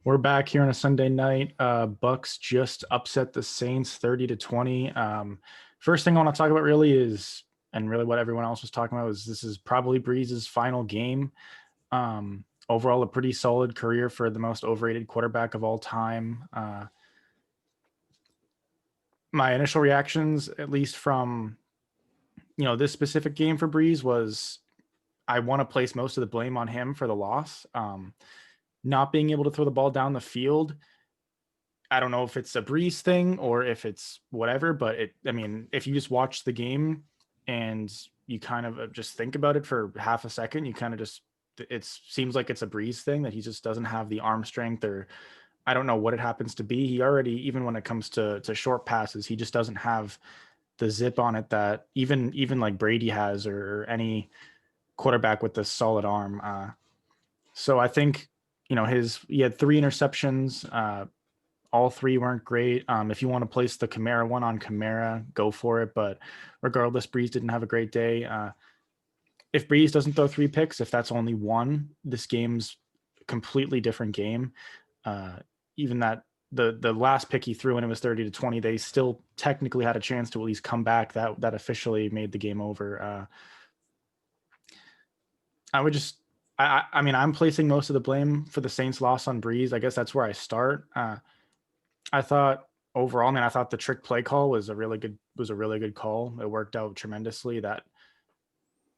We're back here on a Sunday night. Bucks just upset the Saints 30-20. First thing I want to talk about really is, and really what everyone else was talking about, is this is probably Breeze's final game. Overall, a pretty solid career for the most overrated quarterback of all time. My initial reactions, at least from this specific game for Breeze, was I want to place most of the blame on him for the loss. Not being able to throw the ball down the field, I don't know if it's a Breeze thing or if it's whatever, but if you just watch the game and you kind of just think about it for half a second, you kind of just, it seems like it's a Breeze thing that he just doesn't have the arm strength, or I don't know what it happens to be. He already, even when it comes to short passes, he just doesn't have the zip on it that even like Brady has, or any quarterback with a solid arm. So I think, he had 3 interceptions. All 3 weren't great. If you want to place the Kamara one on Kamara, go for it. But regardless, Breeze didn't have a great day. If Breeze doesn't throw 3 picks, if that's only one, this game's a completely different game. Even that the last pick he threw when it was 30-20, they still technically had a chance to at least come back. That officially made the game over. I would just, I'm placing most of the blame for the Saints' loss on Breeze. I guess that's where I start. I thought overall, I thought the trick play call was a really good call. It worked out tremendously. That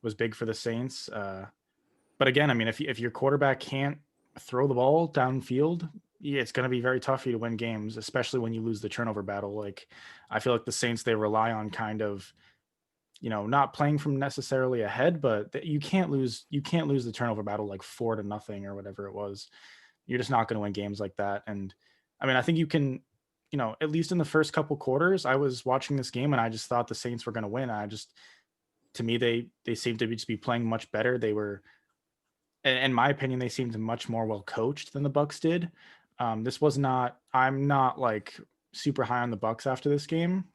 was big for the Saints. But again, if your quarterback can't throw the ball downfield, it's going to be very tough for you to win games, especially when you lose the turnover battle. Like, I feel like the Saints, they rely on kind of, not playing from necessarily ahead, but you can't lose the turnover battle like 4-0 or whatever it was. You're just not going to win games like that. And I think you can, at least in the first couple quarters, I was watching this game and I just thought the Saints were going to win. To me, they seemed to just be playing much better. They were, in my opinion, they seemed much more well coached than the Bucs did. I'm not like super high on the Bucs after this game.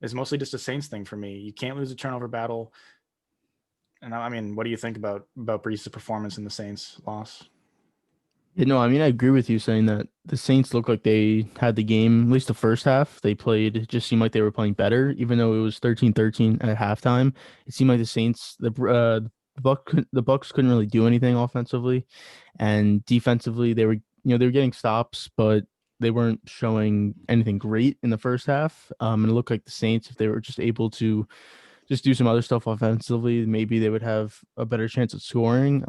It's mostly just a Saints thing for me. You can't lose a turnover battle. And what do you think about Brees' performance in the Saints loss? I agree with you saying that the Saints looked like they had the game, at least the first half. They played, it just seemed like they were playing better, even though it was 13-13 at halftime. It seemed like the Saints, the Bucks couldn't really do anything offensively, and defensively they were getting stops, but they weren't showing anything great in the first half. And it looked like the Saints, if they were just able to just do some other stuff offensively, maybe they would have a better chance of scoring.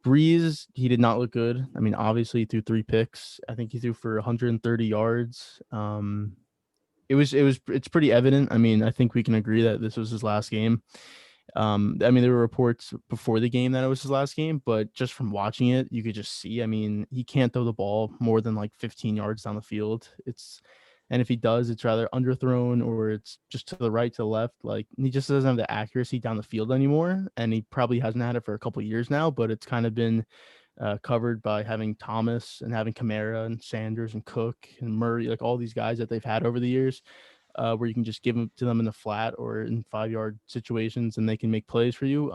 Breeze, he did not look good. Obviously he threw 3 picks. I think he threw for 130 yards. It's pretty evident. I think we can agree that this was his last game. There were reports before the game that it was his last game, but just from watching it, you could just see, he can't throw the ball more than like 15 yards down the field. And if he does, it's rather underthrown or it's just to the right, to the left. Like, he just doesn't have the accuracy down the field anymore. And he probably hasn't had it for a couple of years now, but it's kind of been covered by having Thomas and having Kamara and Sanders and Cook and Murray, like all these guys that they've had over the years, where you can just give them to them in the flat or in 5-yard situations and they can make plays for you.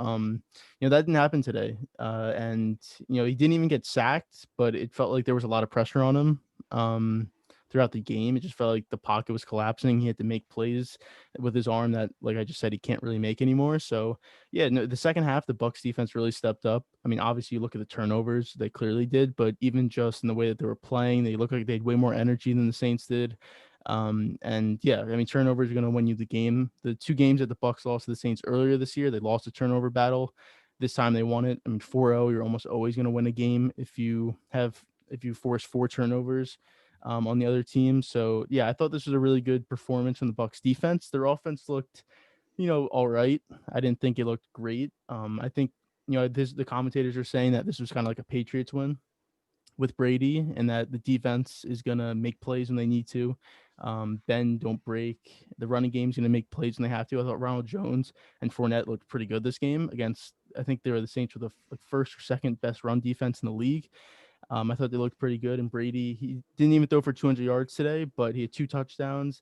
That didn't happen today. And he didn't even get sacked, but it felt like there was a lot of pressure on him. Throughout the game, it just felt like the pocket was collapsing. He had to make plays with his arm that, like I just said, he can't really make anymore. So yeah, no, the second half, the Bucs defense really stepped up. Obviously you look at the turnovers, they clearly did, but even just in the way that they were playing, they looked like they had way more energy than the Saints did. And yeah, turnovers are going to win you the game. The 2 games that the Bucs lost to the Saints earlier this year, they lost a turnover battle. This time they won it. 4-0, you're almost always going to win a game if you force 4 turnovers on the other team. So yeah, I thought this was a really good performance from the Bucs defense. Their offense looked, all right. I didn't think it looked great. I think, the commentators are saying that this was kind of like a Patriots win with Brady, and that the defense is going to make plays when they need to. Bend, don't break. The running game's going to make plays when they have to. I thought Ronald Jones and Fournette looked pretty good this game against, I think they were the Saints with the first or second best run defense in the league. I thought they looked pretty good. And Brady, he didn't even throw for 200 yards today, but he had 2 touchdowns.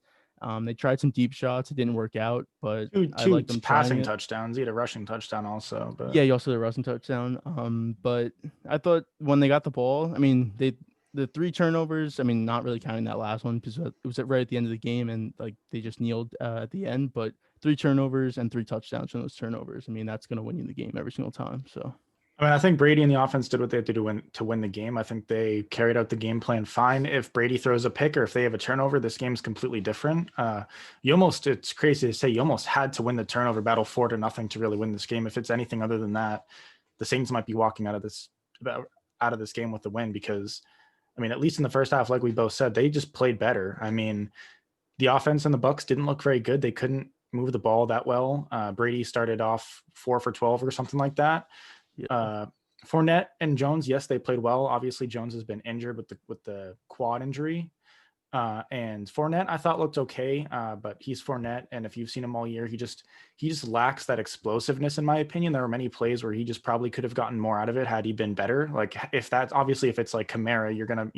They tried some deep shots. It didn't work out, but I Two like them trying passing it. touchdowns. He had a rushing touchdown also, but Yeah, he also had a rushing touchdown. But I thought when they got the ball, I mean, the three turnovers. I mean, not really counting that last one because it was right at the end of the game, and like they just kneeled at the end. But three turnovers and three touchdowns from those turnovers. I mean, that's gonna win you the game every single time. So I mean, I think Brady and the offense did what they had to do to win the game. I think they carried out the game plan fine. If Brady throws a pick or if they have a turnover, this game's completely different. It's crazy to say, you almost had to win the turnover battle 4-0 to really win this game. If it's anything other than that, the Saints might be walking out of this game with the win because, I mean, at least in the first half, like we both said, they just played better. I mean, the offense and the Bucs didn't look very good. They couldn't move the ball that well. Brady started off 4 for 12 or something like that. yeah, Uh, Fournette and Jones, yes, they played well. Obviously, Jones has been injured with the quad injury. And Fournette, I thought looked okay, but he's Fournette, and if you've seen him all year, he just lacks that explosiveness, in my opinion. There were many plays where he just probably could have gotten more out of it had he been better. Like if it's like Kamara, you're gonna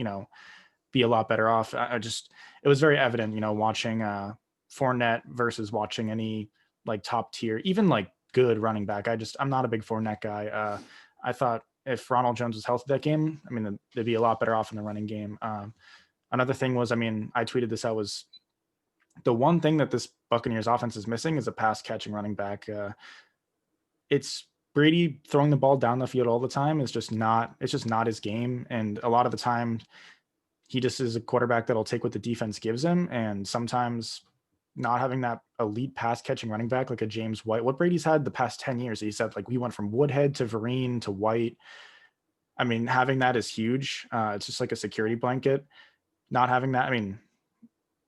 be a lot better off. It was very evident, watching Fournette versus watching any like top tier, even like good running back. I'm not a big Fournette guy. I thought if Ronald Jones was healthy that game, I mean, they'd be a lot better off in the running game. Another thing was, I mean, I tweeted this out, was the one thing that this Buccaneers offense is missing is a pass catching running back. It's Brady throwing the ball down the field all the time. It's just not his game. And a lot of the time he just is a quarterback that'll take what the defense gives him. And sometimes not having that elite pass catching running back like a James White, what Brady's had the past 10 years, he said, like, we went from Woodhead to Vereen to White. I mean, having that is huge. It's just like a security blanket. Not having that, I mean,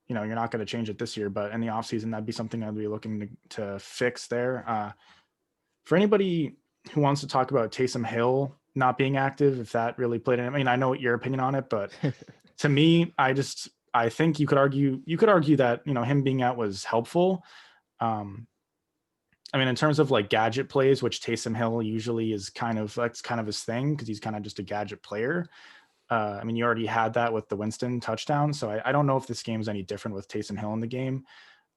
you're not going to change it this year, but in the offseason, that'd be something I'd be looking to fix there. For anybody who wants to talk about Taysom Hill not being active, if that really played in, I mean, I know what your opinion on it, but to me, I think you could argue that, him being out was helpful. I mean, in terms of like gadget plays, which Taysom Hill usually is that's kind of his thing because he's kind of just a gadget player. I mean, you already had that with the Winston touchdown, so I don't know if this game's any different with Taysom Hill in the game.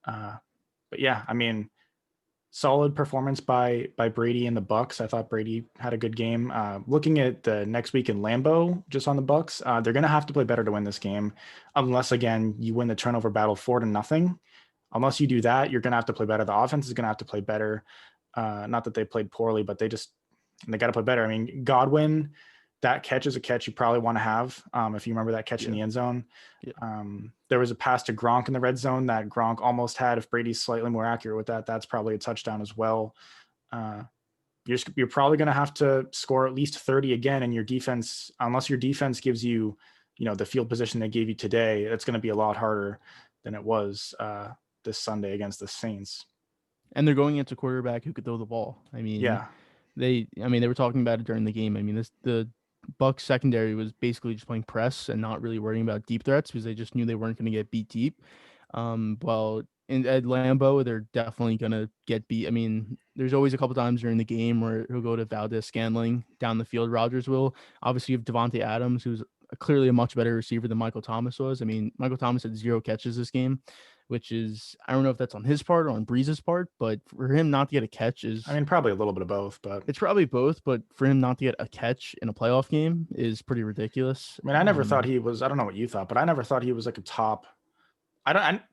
But yeah, I mean, solid performance by Brady and the Bucs. I thought Brady had a good game. Looking at the next week in Lambeau, just on the Bucs, they're going to have to play better to win this game, unless again you win the turnover battle 4-0. Unless you do that, you're going to have to play better. The offense is going to have to play better. Not that they played poorly, but they got to play better. I mean, Godwin, that catch is a catch you probably want to have. If you remember that catch in the end zone, there was a pass to Gronk in the red zone that Gronk almost had. If Brady's slightly more accurate with that, that's probably a touchdown as well. You're probably going to have to score at least 30 again, and your defense, unless your defense gives you, the field position they gave you today, it's going to be a lot harder than it was this Sunday against the Saints. and they're going into quarterback who could throw the ball. I mean, Yeah. they were talking about it during the game. I mean, the Bucs secondary was basically just playing press and not really worrying about deep threats because they just knew they weren't going to get beat deep. Well, at Lambeau, they're definitely going to get beat. I mean, there's always a couple times during the game where he'll go to Valdez Scantling down the field. Rodgers will. Obviously, you have Devontae Adams, who's clearly a much better receiver than Michael Thomas was. I mean, Michael Thomas had 0 catches this game, which is, I don't know if that's on his part or on Breeze's part, but for him not to get a catch I is, mean, probably a little bit of both, but it's probably both, but for him not to get a catch in a playoff game is pretty ridiculous. I mean, I never thought he was, I don't know what you thought, but I never thought he was like a top.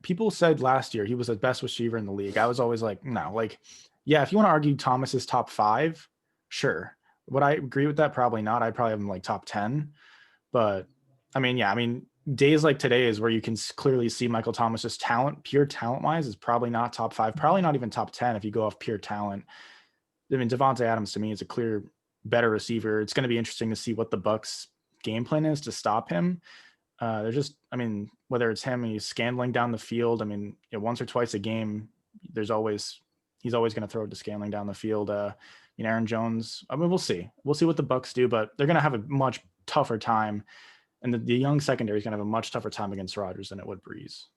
People said last year he was the best receiver in the league. I was always like, no, like, yeah, if you want to argue Thomas is top 5, sure. Would I agree with that? Probably not. I'd probably have him like top 10. But I mean, yeah, I mean, days like today is where you can clearly see Michael Thomas's talent, pure talent wise, is probably not top 5, probably not even top 10 if you go off pure talent. I mean, Devontae Adams to me is a clear better receiver. It's going to be interesting to see what the Bucs game plan is to stop him. They're just, I mean, whether it's him, he's scandling down the field. I mean, once or twice a game, he's always going to throw it to Scanling down the field. Aaron Jones. I mean, we'll see what the Bucs do, but they're going to have a much tougher time, and the young secondary is going to have a much tougher time against Rodgers than it would Breeze.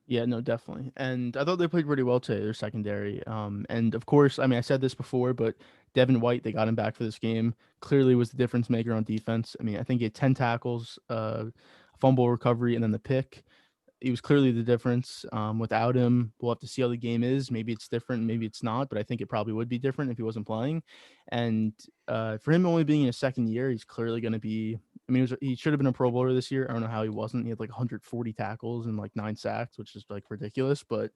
Yeah, no, definitely. And I thought they played pretty well today, their secondary. And of course, I mean, I said this before, but Devin White, they got him back for this game. Clearly was the difference maker on defense. I mean, I think he had 10 tackles, a fumble recovery, and then the pick. he was clearly the difference. Without him, we'll have to see how the game is. Maybe it's different, maybe it's not, but I think it probably would be different if he wasn't playing. And for him only being in his second year, he's clearly going to be. I mean, he should have been a Pro Bowler this year. I don't know how he wasn't. He had like 140 tackles and like 9 sacks, which is like ridiculous. But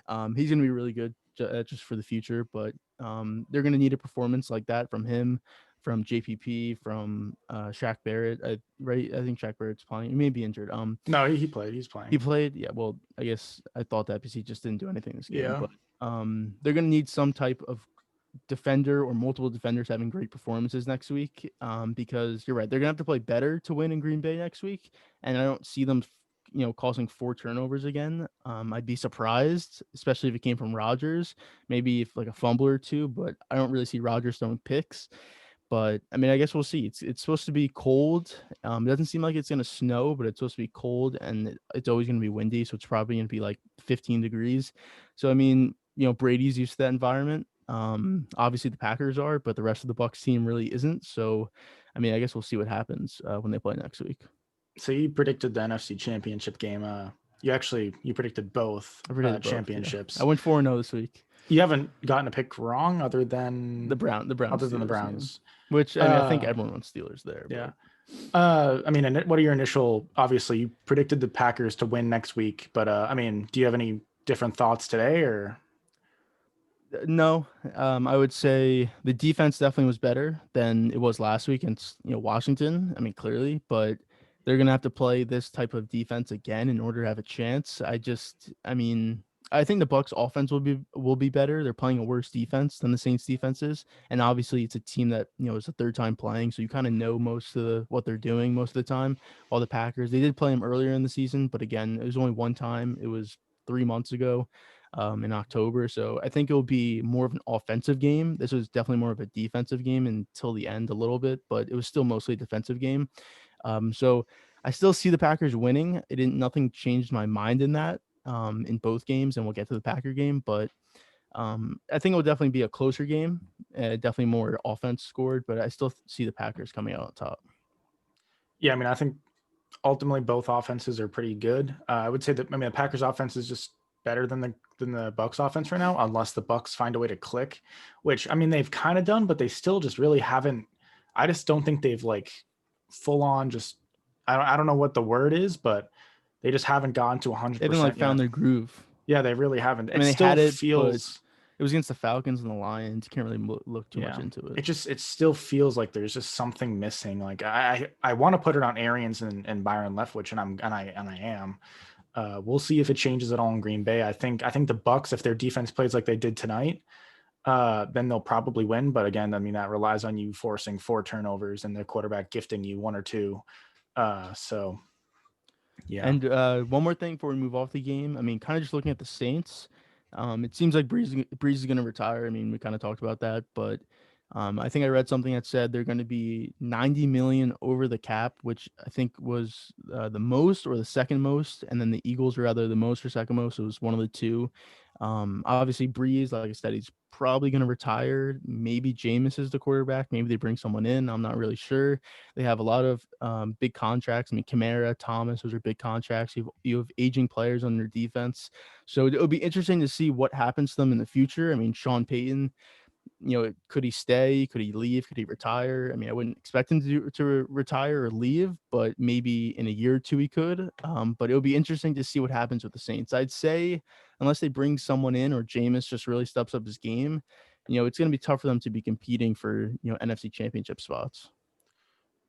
he's going to be really good just for the future. But they're going to need a performance like that from him, from JPP, from Shaq Barrett. Right? I think Shaq Barrett's playing. He may be injured. No, he played. He's playing. He played. Yeah. Well, I guess I thought that because he just didn't do anything this game. Yeah. But they're going to need some type of defender or multiple defenders having great performances next week, because you're right, they're gonna have to play better to win in Green Bay next week, and I don't see them causing 4 turnovers again. I'd be surprised, especially if it came from Rodgers, maybe if like a fumble or two, but I don't really see Rodgers throwing picks. But I mean, I guess we'll see. It's supposed to be cold. It doesn't seem like it's gonna snow, but it's supposed to be cold, and it's always gonna be windy, so it's probably gonna be like 15 degrees. So I mean, Brady's used to that environment. Obviously the Packers are, but the rest of the Bucs team really isn't. So, I mean, I guess we'll see what happens when they play next week. So you predicted the NFC Championship game. You predicted both I predicted championships. Yeah. I went 4-0 this week. You haven't gotten a pick wrong other than the Browns. Other than the Browns, which I mean, I think everyone wants Steelers there. Yeah. But. I mean, what are your initial? Obviously, you predicted the Packers to win next week, but I mean, do you have any different thoughts today, or? No, I would say the defense definitely was better than it was last week in Washington. I mean, clearly, but they're gonna have to play this type of defense again in order to have a chance. I mean, I think the Bucs offense will be better. They're playing a worse defense than the Saints defenses, and obviously it's a team that is a third time playing, so you kind of know most of what they're doing most of the time. While the Packers, they did play them earlier in the season, but again, it was only one time. It was 3 months ago. In October. So I think it'll be more of an offensive game. This was definitely more of a defensive game until the end a little bit, but it was still mostly a defensive game. So I still see the Packers winning. Nothing changed my mind in that in both games, and we'll get to the Packer game, but I think it will definitely be a closer game. Definitely more offense scored, but I still see the Packers coming out on top. Yeah, I mean, I think ultimately both offenses are pretty good. I would say that the Packers offense is just better than the Bucs offense right now, unless the Bucs find a way to click, which I mean they've kind of done, but they still just really haven't. I just don't think they've like full on just. I don't know what the word is, but they just haven't gone to 100%. They haven't like found their groove. Yeah, they really haven't. I mean, it was against the Falcons and the Lions. You can't really look too much into it. It still feels like there's just something missing. Like I want to put it on Arians and Byron Leftwich, and I am. We'll see if it changes at all in Green Bay. I think the Bucs, if their defense plays like they did tonight, then they'll probably win. But again, I mean, that relies on you forcing 4 turnovers and the quarterback gifting you 1 or 2. So yeah. And one more thing before we move off the game. I mean, kind of just looking at the Saints, it seems like Brees is going to retire. I mean, we kind of talked about that, but I think I read something that said they're going to be 90 million over the cap, which I think was the most or the second most, and then the Eagles are either the most or second most. So it was one of the two. Obviously, Brees, like I said, he's probably going to retire. Maybe Jameis is the quarterback. Maybe they bring someone in. I'm not really sure. They have a lot of big contracts. I mean, Kamara, Thomas, those are big contracts. You have aging players on their defense. So it'll be interesting to see what happens to them in the future. I mean, Sean Payton, could he stay? Could he leave? Could he retire? I mean, I wouldn't expect him to retire or leave, but maybe in a year or two he could. But it'll be interesting to see what happens with the Saints. I'd say unless they bring someone in or Jameis just really steps up his game, it's going to be tough for them to be competing for, NFC championship spots.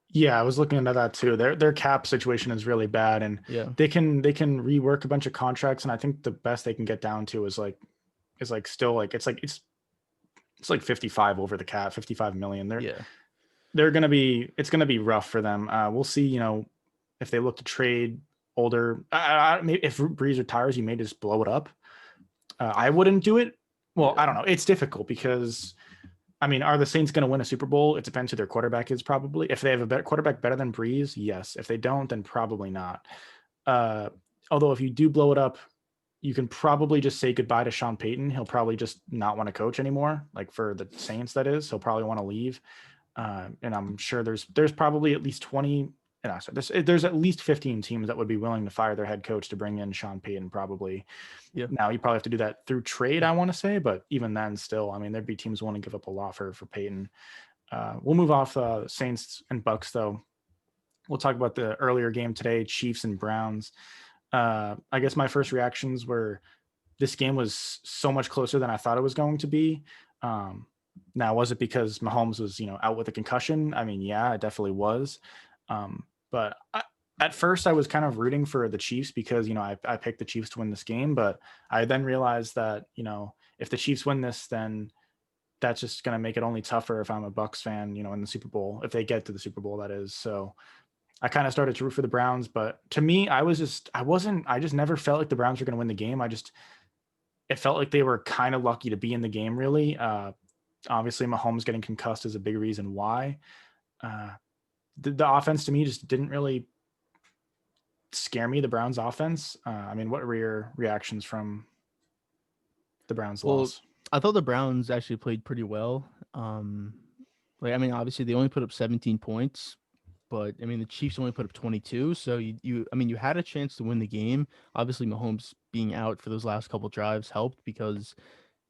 Yeah, I was looking into that too. Their cap situation is really bad, and they can rework a bunch of contracts, and I think the best they can get down to is it's like 55 over the cap, 55 million. It's going to be rough for them. We'll see, if they look to trade older, if Brees retires, you may just blow it up. I wouldn't do it. Well, I don't know. It's difficult because, I mean, are the Saints going to win a Super Bowl? It depends who their quarterback is, probably. If they have a better quarterback better than Brees, yes. If they don't, then probably not. Although if you do blow it up, you can probably just say goodbye to Sean Payton. He'll probably just not want to coach anymore. Like for the Saints, that is. He'll probably want to leave. And I'm sure there's probably at least 20 so there's at least 15 teams that would be willing to fire their head coach to bring in Sean Payton probably. Yeah. Now you probably have to do that through trade, I want to say, but even then still, I mean, there'd be teams willing to give up a lot for Payton. We'll move off Saints and Bucs though. We'll talk about the earlier game today, Chiefs and Browns. I guess my first reactions were this game was so much closer than I thought it was going to be. Now, was it because Mahomes was, out with a concussion? I mean, yeah, it definitely was. But at first I was kind of rooting for the Chiefs because, I picked the Chiefs to win this game, but I then realized that, if the Chiefs win this, then that's just going to make it only tougher if I'm a Bucs fan, in the Super Bowl, if they get to the Super Bowl, that is. So I kind of started to root for the Browns, but to me, I just never felt like the Browns were going to win the game. It felt like they were kind of lucky to be in the game, really. Obviously Mahomes getting concussed is a big reason why. The offense to me just didn't really scare me, the Browns offense. I mean, what were your reactions from the Browns loss? I thought the Browns actually played pretty well. Obviously they only put up 17 points, but I mean, the Chiefs only put up 22. So you had a chance to win the game. Obviously Mahomes being out for those last couple drives helped because,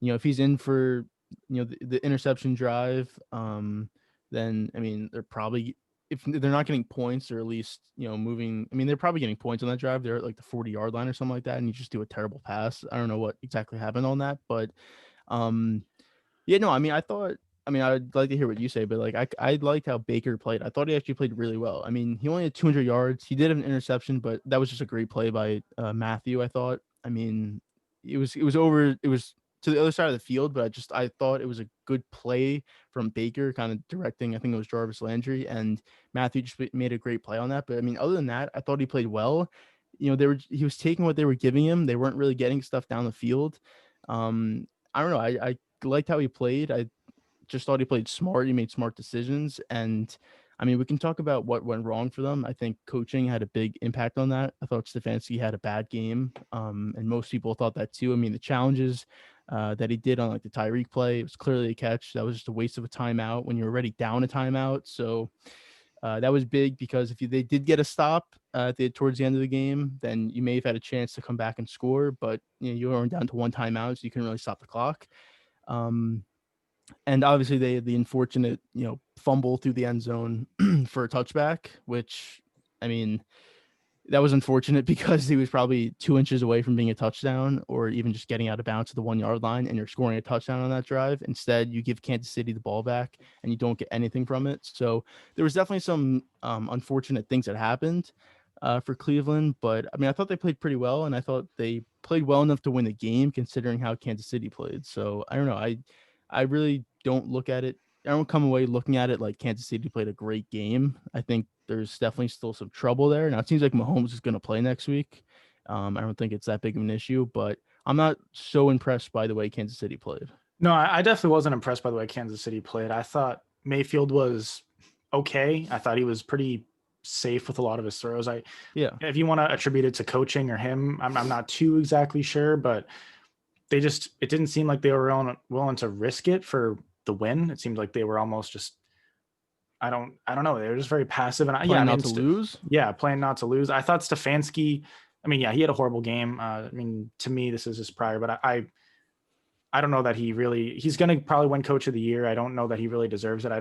if he's in for, the interception drive, then, I mean, they're probably, if they're not getting points or at least, moving, I mean, they're probably getting points on that drive. They're at like the 40-yard line or something like that. And you just do a terrible pass. I don't know what exactly happened on that, but yeah, no, I mean, I'd like to hear what you say, but like, I liked how Baker played. I thought he actually played really well. I mean, he only had 200 yards. He did have an interception, but that was just a great play by Matthew, I thought. I mean, it was to the other side of the field, but I thought it was a good play from Baker, kind of directing. I think it was Jarvis Landry, and Matthew just made a great play on that. But I mean, other than that, I thought he played well. He was taking what they were giving him. They weren't really getting stuff down the field. I don't know. I liked how he played. I just thought he played smart. He made smart decisions. And I mean, we can talk about what went wrong for them. I think coaching had a big impact on that. I thought Stefanski had a bad game. And most people thought that too. I mean, the challenges that he did on like the Tyreek play, it was clearly a catch. That was just a waste of a timeout when you're already down a timeout. So that was big because if they did get a stop towards the end of the game, then you may have had a chance to come back and score. But you were down to one timeout, so you couldn't really stop the clock. And obviously they had the unfortunate, fumble through the end zone for a touchback, which, I mean, that was unfortunate because he was probably 2 inches away from being a touchdown or even just getting out of bounds to the 1 yard line, and you're scoring a touchdown on that drive. Instead, you give Kansas City the ball back and you don't get anything from it. So there was definitely some unfortunate things that happened for Cleveland, but I mean, I thought they played pretty well, and I thought they played well enough to win the game considering how Kansas City played. So I don't know. I really don't look at it. I don't come away looking at it like Kansas City played a great game. I think there's definitely still some trouble there. Now it seems like Mahomes is going to play next week. I don't think it's that big of an issue, but I'm not so impressed by the way Kansas City played. No, I definitely wasn't impressed by the way Kansas City played. I thought Mayfield was okay. I thought he was pretty safe with a lot of his throws. Yeah. If you want to attribute it to coaching or him, I'm not too exactly sure, but it didn't seem like they were willing to risk it for the win. It seemed like they were almost just, I don't know. They were just very passive and playing not to lose. Yeah. Playing not to lose. I thought Stefanski, I mean, yeah, he had a horrible game. I mean, to me, this is his prior, but I don't know that he's going to probably win coach of the year. I don't know that he really deserves it.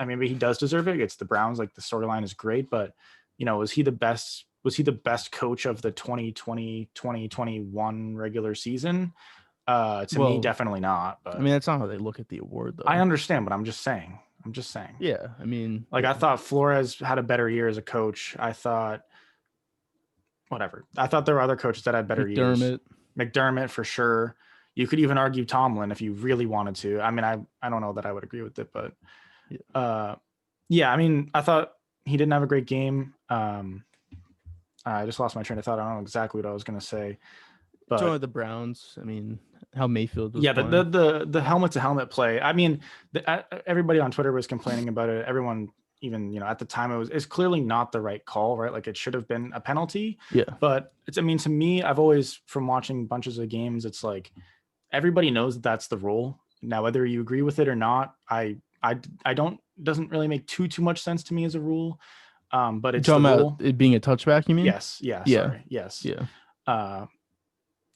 Maybe he does deserve it. It's the Browns. Like the storyline is great, but was he the best coach of the 2020-2021 regular season? To me, definitely not. But I mean, that's not how they look at the award, though. I understand, but I'm just saying. Yeah, I mean, like I thought Flores had a better year as a coach. I thought there were other coaches that had better years. McDermott for sure. You could even argue Tomlin if you really wanted to. I mean, I don't know that I would agree with it, but yeah. I mean, I thought he didn't have a great game. I just lost my train of thought. I don't know exactly what I was going to say. But talking about the Browns, I mean, how Mayfield was playing. The helmet to helmet play. I mean, everybody on Twitter was complaining about it. Everyone, even at the time, it's clearly not the right call, right? Like it should have been a penalty. Yeah. But to me, I've always, from watching bunches of games, it's like everybody knows that's the rule. Now, whether you agree with it or not, doesn't really make too much sense to me as a rule. But You it's the talking about rule. it being a touchback, you mean? Yes. Yeah. Yeah. Sorry. Yes. Yeah. Uh,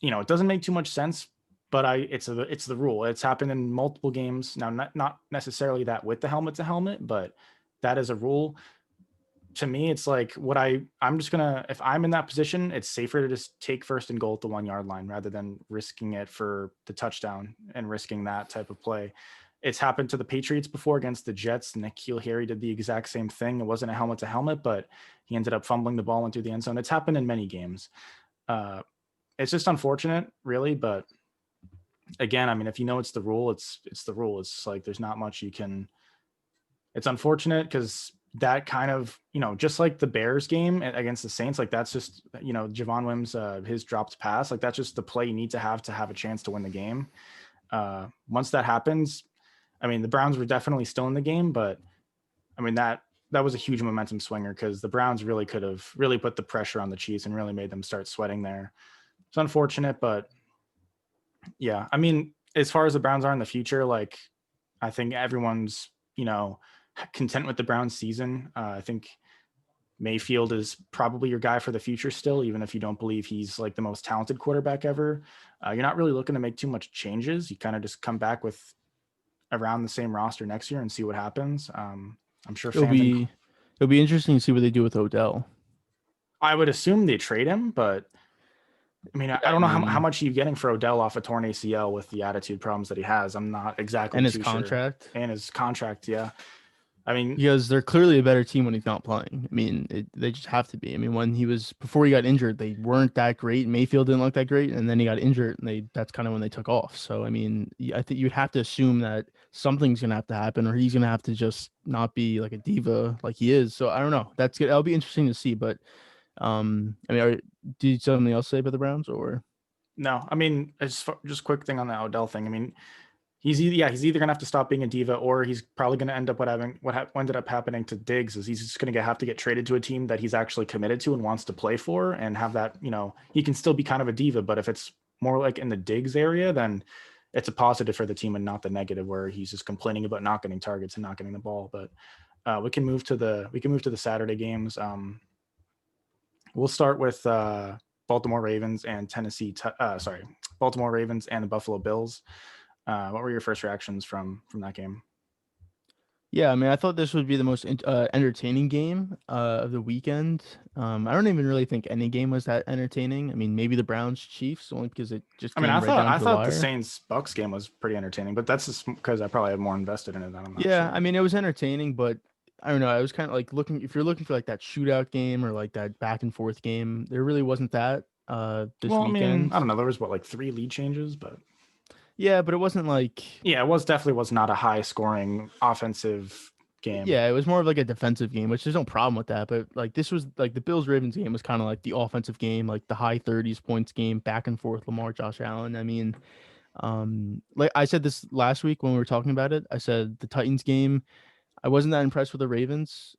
it doesn't make too much sense, but it's the rule. It's happened in multiple games now. Not necessarily that with the helmet to helmet, but that is a rule. To me, it's like I'm just gonna, if I'm in that position, it's safer to just take first and goal at the 1 yard line rather than risking it for the touchdown and risking that type of play. It's happened to the Patriots before against the Jets. N'Keal Harry did the exact same thing. It wasn't a helmet to helmet, but he ended up fumbling the ball into the end zone. It's happened in many games. It's just unfortunate, really. But again, I mean, if you know it's the rule, it's the rule. It's like there's not much you can. It's unfortunate because that kind of, just like the Bears game against the Saints, like that's just, Javon Wims, his dropped pass, like that's just the play you need to have a chance to win the game. Once that happens, I mean, the Browns were definitely still in the game, but I mean, that was a huge momentum swinger because the Browns really could have really put the pressure on the Chiefs and really made them start sweating there. It's unfortunate, but yeah, I mean, as far as the Browns are in the future, like I think everyone's, content with the Browns season. I think Mayfield is probably your guy for the future still, even if you don't believe he's like the most talented quarterback ever. You're not really looking to make too much changes. You kind of just come back with around the same roster next year and see what happens. I'm sure It'll fans, be it'll be interesting to see what they do with Odell. I would assume they trade him, but I mean, I Yeah, I don't know how mean, much are you getting for Odell off a torn ACL with the attitude problems that he has. I'm not exactly and his too sure. contract. And his contract, yeah. I mean, Because they're clearly a better team when he's not playing. I mean, they just have to be. I mean, before he got injured, they weren't that great. Mayfield didn't look that great, and then he got injured, and that's kind of when they took off. So, I mean, I think you'd have to assume that something's gonna have to happen, or he's gonna have to just not be like a diva like he is. So, I don't know. That's good. That'll be interesting to see. But, I mean, do you have something else to say about the Browns, or? no, I mean, just quick thing on the Odell thing. I mean, he's either gonna have to stop being a diva, or he's probably gonna end up what ended up happening to Diggs is he's just gonna have to get traded to a team that he's actually committed to and wants to play for, and have that, he can still be kind of a diva, but if it's more like in the Diggs area, then it's a positive for the team and not the negative where he's just complaining about not getting targets and not getting the ball. But we can move to the Saturday games. We'll start with Baltimore Ravens and Baltimore Ravens and the Buffalo Bills. What were your first reactions from that game? Yeah, I mean, I thought this would be the most entertaining game of the weekend. I don't even really think any game was that entertaining. I mean, maybe the Browns Chiefs only because it just I mean, came right down I to the thought the wire. Saints Bucs game was pretty entertaining, but that's just because I probably have more invested in it. I'm not Yeah, I sure. mean, it was entertaining, but I don't know. I was kind of like looking if you're looking for like that shootout game or like that back and forth game, there really wasn't that this Well, I mean, I weekend. don't know. There was like 3 lead changes, but Yeah, but it wasn't like yeah, it was definitely was not a high scoring offensive game. yeah, it was more of like a defensive game, which there's no problem with that. But like this was like the Bills Ravens game was kind of like the offensive game, like the high 30s points game, back and forth, Lamar, Josh Allen. I mean, like I said this last week when we were talking about it, I said the Titans game, I wasn't that impressed with the Ravens.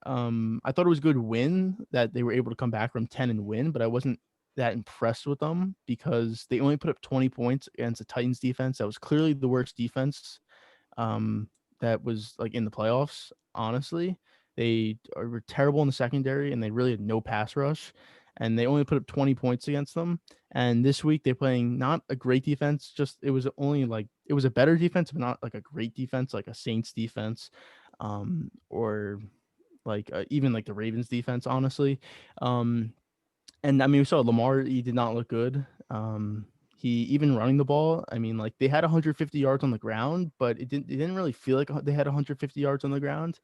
I thought it was a good win that they were able to come back from 10 and win, but I wasn't that impressed with them because they only put up 20 points against the Titans defense. That was clearly the worst defense that was like in the playoffs. Honestly, they were terrible in the secondary and they really had no pass rush. And they only put up 20 points against them. And this week they're playing not a great defense, just it was only like it was a better defense, but not like a great defense, like a Saints defense, or like even like the Ravens defense, honestly. Um, and I mean, we saw Lamar, he did not look good. He even running the ball, I mean, like they had 150 yards on the ground, but it didn't really feel like they had 150 yards on the ground.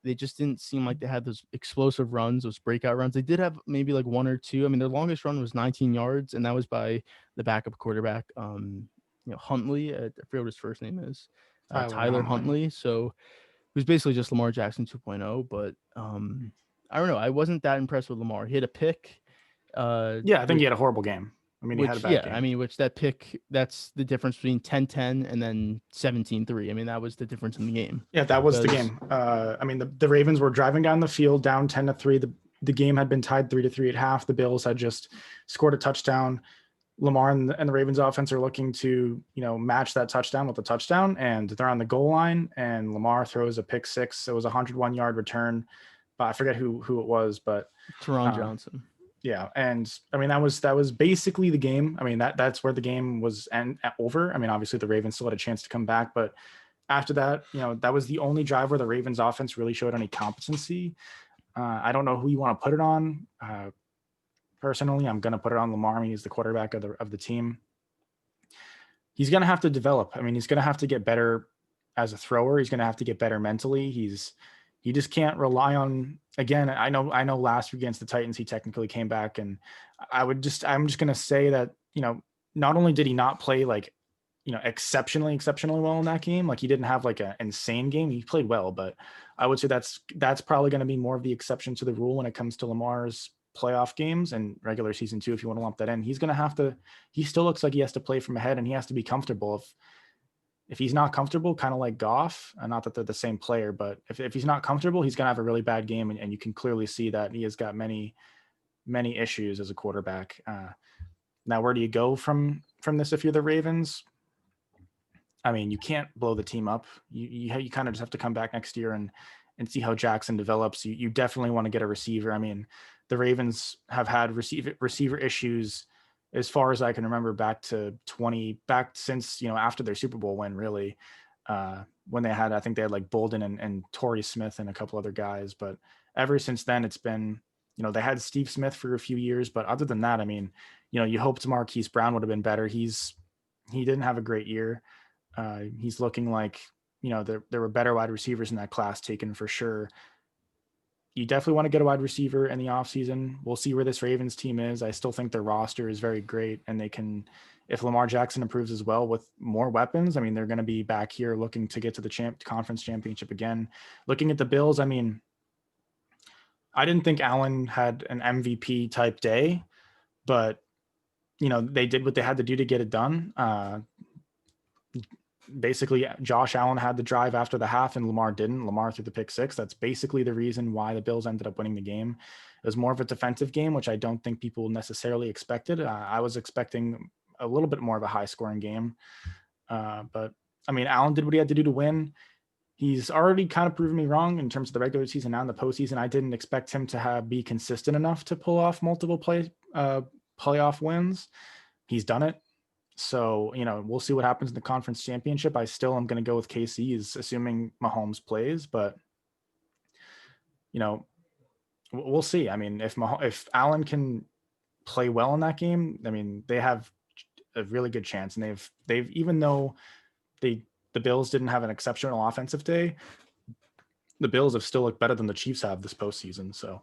They just didn't seem like they had those explosive runs, those breakout runs. They did have maybe like one or two. I mean, their longest run was 19 yards, and that was by the backup quarterback, Huntley. I forget what his first name is, Tyler Tyler Huntley. Huntley. So it was basically just Lamar Jackson 2.0. But I don't know. I wasn't that impressed with Lamar. He hit a pick, Yeah, I think which he had a horrible game. I mean, he had a bad yeah, I game. mean, which that pick, that's the difference between 10-10 and then 17-3. I mean, that was the difference in the game Yeah, that was the because game. I mean, the Ravens were driving down the field down 10-3. The game had been tied 3-3 at half. The Bills had just scored a touchdown. Lamar and the Ravens offense are looking to, match that touchdown with a touchdown, and they're on the goal line, and Lamar throws a pick six. It was a 101-yard return. but I forget who it was, but Teron Johnson. yeah, and I mean that was basically the game. I mean that's where the game was over. I mean obviously the Ravens still had a chance to come back, but after that, that was the only drive where the Ravens offense really showed any competency. I don't know who you want to put it on. Personally, I'm going to put it on Lamar. I mean, he's the quarterback of the team. He's going to have to develop. I mean, he's going to have to get better as a thrower. He's going to have to get better mentally. He just can't rely on, again, I know last week against the Titans, he technically came back, and I'm just going to say that, not only did he not play like, exceptionally well in that game, like he didn't have like an insane game. He played well, but I would say that's probably going to be more of the exception to the rule when it comes to Lamar's playoff games and regular season too. If you want to lump that in, he's going to have to, he still looks like he has to play from ahead, and he has to be comfortable. If he's not comfortable, kind of like Goff, and not that they're the same player, but if he's not comfortable, he's going to have a really bad game. And you can clearly see that he has got many issues as a quarterback. Now, where do you go from this if you're the Ravens? I mean, you can't blow the team up. You kind of just have to come back next year and see how Jackson develops. You definitely want to get a receiver. I mean, the Ravens have had receiver issues as far as I can remember, back since, after their Super Bowl win, really, when they had, I think they had like Bolden and Torrey Smith and a couple other guys. But ever since then, it's been, they had Steve Smith for a few years. But other than that, I mean, you hoped Marquise Brown would have been better. He didn't have a great year. He's looking like, there were better wide receivers in that class taken for sure. You definitely want to get a wide receiver in the offseason. We'll see where this Ravens team is. I still think their roster is very great, and they can, if Lamar Jackson improves as well with more weapons, I mean, they're going to be back here looking to get to the conference championship again. Looking at the Bills, I mean, I didn't think Allen had an MVP type day, but, they did what they had to do to get it done. Basically, Josh Allen had the drive after the half and Lamar didn't. Lamar threw the pick six. That's basically the reason why the Bills ended up winning the game. It was more of a defensive game, which I don't think people necessarily expected. I was expecting a little bit more of a high scoring game. But I mean, Allen did what he had to do to win. He's already kind of proven me wrong in terms of the regular season. Now in the postseason, I didn't expect him to be consistent enough to pull off multiple playoff wins. He's done it. So, we'll see what happens in the conference championship. I still am going to go with KC, is assuming Mahomes plays, but, we'll see. I mean, if Allen can play well in that game, I mean, they have a really good chance. And they've even though the Bills didn't have an exceptional offensive day, the Bills have still looked better than the Chiefs have this postseason. So.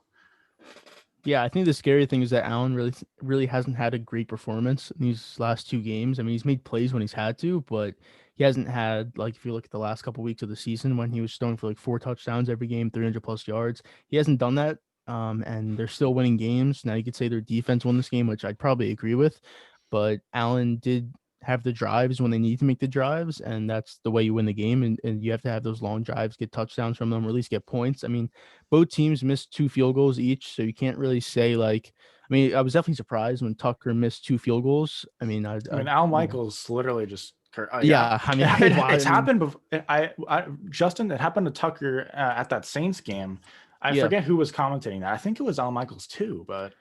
Yeah, I think the scary thing is that Allen really hasn't had a great performance in these last two games. I mean, he's made plays when he's had to, but he hasn't had, like, if you look at the last couple of weeks of the season when he was throwing for like 4 touchdowns every game, 300 plus yards, he hasn't done that. And they're still winning games. Now you could say their defense won this game, which I'd probably agree with, but Allen did have the drives when they need to make the drives, and that's the way you win the game. And you have to have those long drives, get touchdowns from them, or at least get points. I mean, both teams missed 2 field goals each, so you can't really say like. I mean, I was definitely surprised when Tucker missed 2 field goals. I mean, Al Michaels literally just. Yeah, I mean, it's happened before. Justin, it happened to Tucker at that Saints game. I forget who was commentating that. I think it was Al Michaels too, but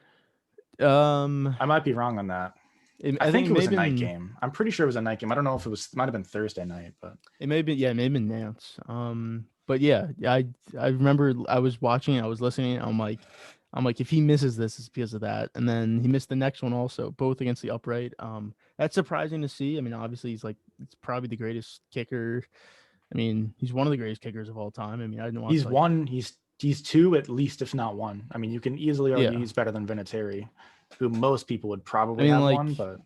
I might be wrong on that. I think it was a night game. I'm pretty sure it was a night game. I don't know if it might have been Thursday night, but it may have been, it may have been Nance. But yeah, I remember I was watching it, I was listening, I'm like, if he misses this, it's because of that. And then he missed the next one also, both against the upright. That's surprising to see. I mean, obviously it's probably the greatest kicker. I mean, he's one of the greatest kickers of all time. I mean, I didn't want he's 2 at least, if not 1. I mean, you can easily argue he's better than Vinatieri, who most people would probably have like, 1, but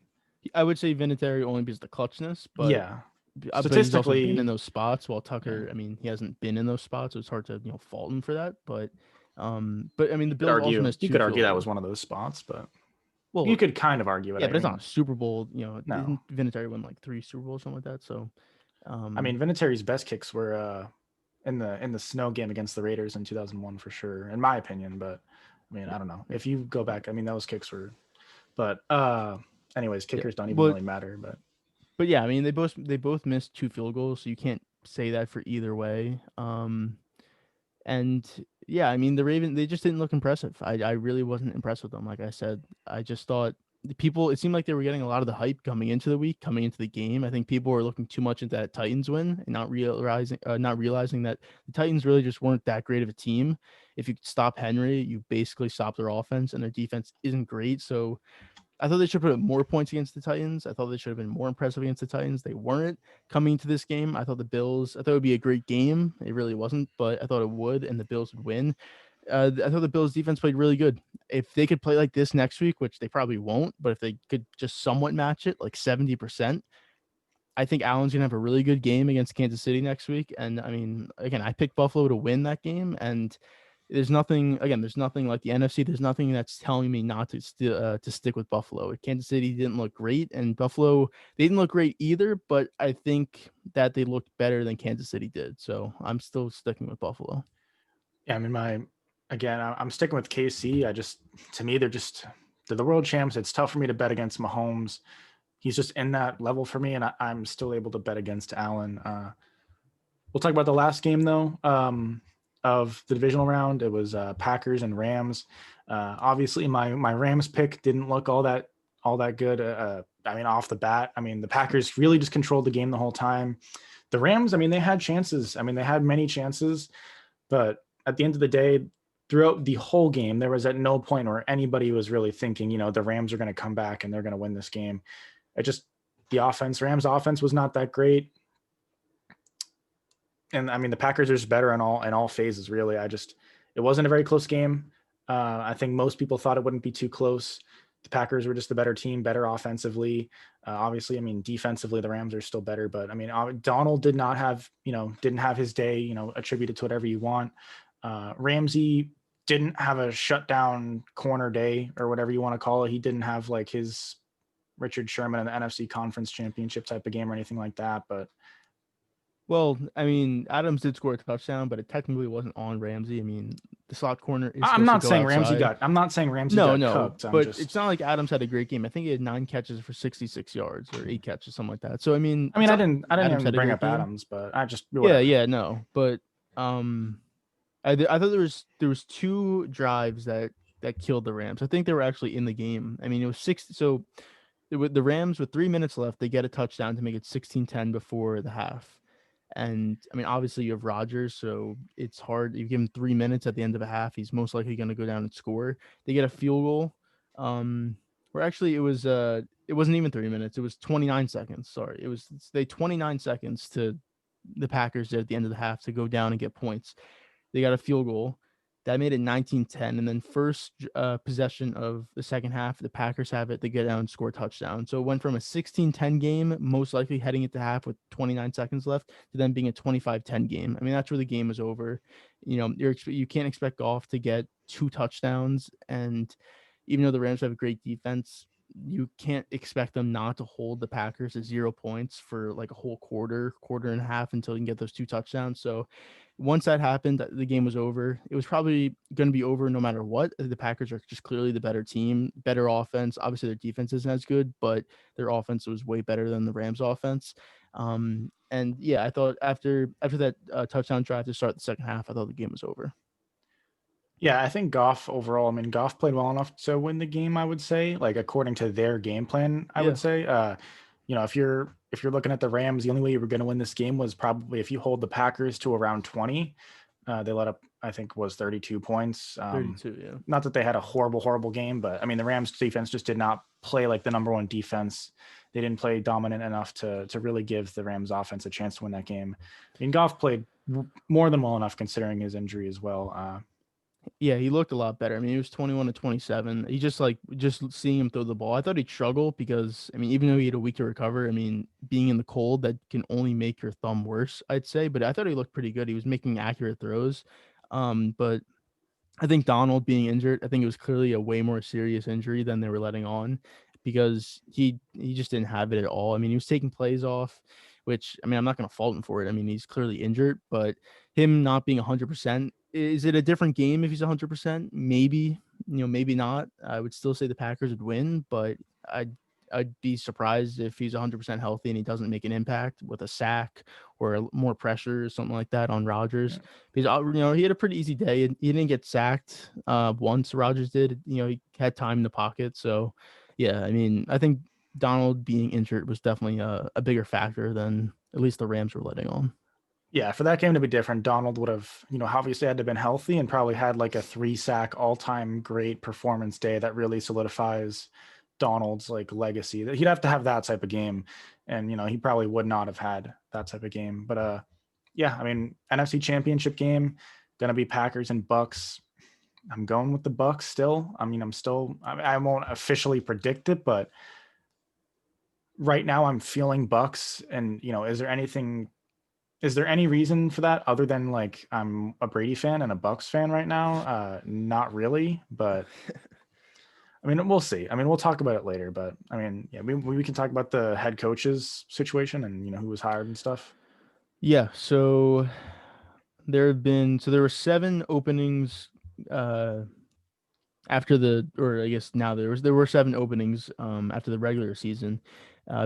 I would say Vinatieri only because of the clutchness, but yeah, statistically, he's also been in those spots, while Tucker, I mean, he hasn't been in those spots, so it's hard to fault him for that. But I mean, the Bills also missed 2. You could argue that was one of those spots, but you could kind of argue it. Yeah, but it's not a Super Bowl. Didn't Vinatieri win like 3 Super Bowls, something like that? So, I mean, Vinatieri's best kicks were in the snow game against the Raiders in 2001 for sure, in my opinion. But I mean, I don't know if you go back. I mean, those kicks were, but anyways, kickers don't even really matter. But yeah, I mean, they both missed 2 field goals, so you can't say that for either way. And yeah, I mean, the Ravens, they just didn't look impressive. I really wasn't impressed with them. Like I said, I just thought the people, it seemed like they were getting a lot of the hype coming into the week, coming into the game. I think people were looking too much into that Titans win and not realizing that the Titans really just weren't that great of a team. If you could stop Henry, you basically stop their offense, and their defense isn't great. So I thought they should put up more points against the Titans. I thought they should have been more impressive against the Titans. They weren't coming into this game. I thought the Bills, I thought it would be a great game. It really wasn't, but I thought it would, and the Bills would win. I thought the Bills defense played really good. If they could play like this next week, which they probably won't, but if they could just somewhat match it, like 70%, I think Allen's gonna have a really good game against Kansas City next week. And I mean, again, I picked Buffalo to win that game, and there's nothing like the NFC. There's nothing that's telling me not to stick with Buffalo. Kansas City didn't look great, and Buffalo, they didn't look great either. But I think that they looked better than Kansas City did. So I'm still sticking with Buffalo. Yeah, I mean, I'm sticking with KC. To me, they're the world champs. It's tough for me to bet against Mahomes. He's just in that level for me, and I'm still able to bet against Allen. We'll talk about the last game though, of the divisional round. It was Packers and Rams. Obviously, my Rams pick didn't look all that good. I mean, off the bat, I mean, the Packers really just controlled the game the whole time. The Rams, I mean, they had chances. I mean, they had many chances, but at the end of the day, throughout the whole game, there was at no point where anybody was really thinking, the Rams are going to come back and they're going to win this game. The Rams offense was not that great. And I mean, the Packers are just better in all phases, really. It wasn't a very close game. I think most people thought it wouldn't be too close. The Packers were just the better team, better offensively. Obviously, I mean, defensively, the Rams are still better. But I mean, Donald didn't have his day, attributed to whatever you want. Ramsey didn't have a shutdown corner day or whatever you want to call it. He didn't have like his Richard Sherman in the NFC Conference Championship type of game or anything like that. But Well, I mean, Adams did score a touchdown, but it technically wasn't on Ramsey. I mean, the slot corner is I'm supposed to not go saying Ramsey outside. got. I'm not saying Ramsey No, got no, cooked. I'm but it's just. not like Adams had a great game. I think he had 9 catches for 66 yards or 8 catches, something like that. So I mean, I mean, it's I not like didn't. I didn't Adams even had a bring great up game. Adams, but I just Yeah, whatever. yeah, no, but um, I thought there was 2 drives that killed the Rams. I think they were actually in the game. I mean, it was 6. So with the Rams with 3 minutes left, they get a touchdown to make it 16-10 before the half. And I mean, obviously you have Rodgers, so it's hard. You give him 3 minutes at the end of a half, he's most likely going to go down and score. They get a field goal. Or actually it wasn't even 3 minutes. It was 29 seconds. Sorry. They 29 seconds to the Packers did at the end of the half to go down and get points. They got a field goal. That made it 19-10. And then first possession of the second half, the Packers have it. They get down and score a touchdown. So it went from a 16-10 game, most likely heading into half with 29 seconds left, to then being a 25-10 game. I mean, that's where the game was over. You can't expect Goff to get 2 touchdowns. And even though the Rams have a great defense, you can't expect them not to hold the Packers to 0 points for like a whole quarter and a half until you can get those 2 touchdowns. So once that happened, the game was over. It was probably going to be over no matter what. The Packers are just clearly the better team, better offense. Obviously, their defense isn't as good, but their offense was way better than the Rams' offense. And yeah, I thought after that touchdown drive to start the second half, I thought the game was over. Yeah, I think Goff overall. I mean, Goff played well enough to win the game. I would say, like according to their game plan, I Yeah, would say. If you're looking at the Rams, the only way you were going to win this game was probably if you hold the Packers to around 20. They let up, I think, was 32 points. 32. Yeah. Not that they had a horrible game, but I mean, the Rams defense just did not play like the number one defense. They didn't play dominant enough to really give the Rams offense a chance to win that game. I mean, Goff played more than well enough considering his injury as well. Yeah, he looked a lot better. I mean, he was 21 to 27. He just seeing him throw the ball. I thought he'd struggle because I mean, even though he had a week to recover, I mean, being in the cold that can only make your thumb worse, I'd say. But I thought he looked pretty good. He was making accurate throws. But I think Donald being injured, I think it was clearly a way more serious injury than they were letting on because he just didn't have it at all. I mean, he was taking plays off, which I mean, I'm not going to fault him for it. I mean, he's clearly injured, but him not being 100%, is it a different game if he's 100%? Maybe, maybe not. I would still say the Packers would win, but I'd be surprised if he's 100% healthy and he doesn't make an impact with a sack or more pressure or something like that on Rodgers. Yeah. Because he had a pretty easy day. And he didn't get sacked once. Rodgers did. He had time in the pocket. So, yeah, I mean, I think Donald being injured was definitely a bigger factor than at least the Rams were letting on. Yeah, for that game to be different, Donald would have, obviously had to have been healthy and probably had like a 3 sack all-time great performance day that really solidifies Donald's like legacy. That he'd have to have that type of game, and he probably would not have had that type of game. But yeah, I mean, NFC Championship game gonna be Packers and Bucs. I'm going with the Bucs still. I mean, I won't officially predict it, but right now I'm feeling Bucs. And is there any reason for that other than like I'm a Brady fan and a Bucks fan right now? Not really, but I mean, we'll see. I mean, we'll talk about it later, but I mean, yeah, we can talk about the head coach's situation and who was hired and stuff. Yeah, so there were 7 openings uh after or I guess now there were 7 openings after the regular season,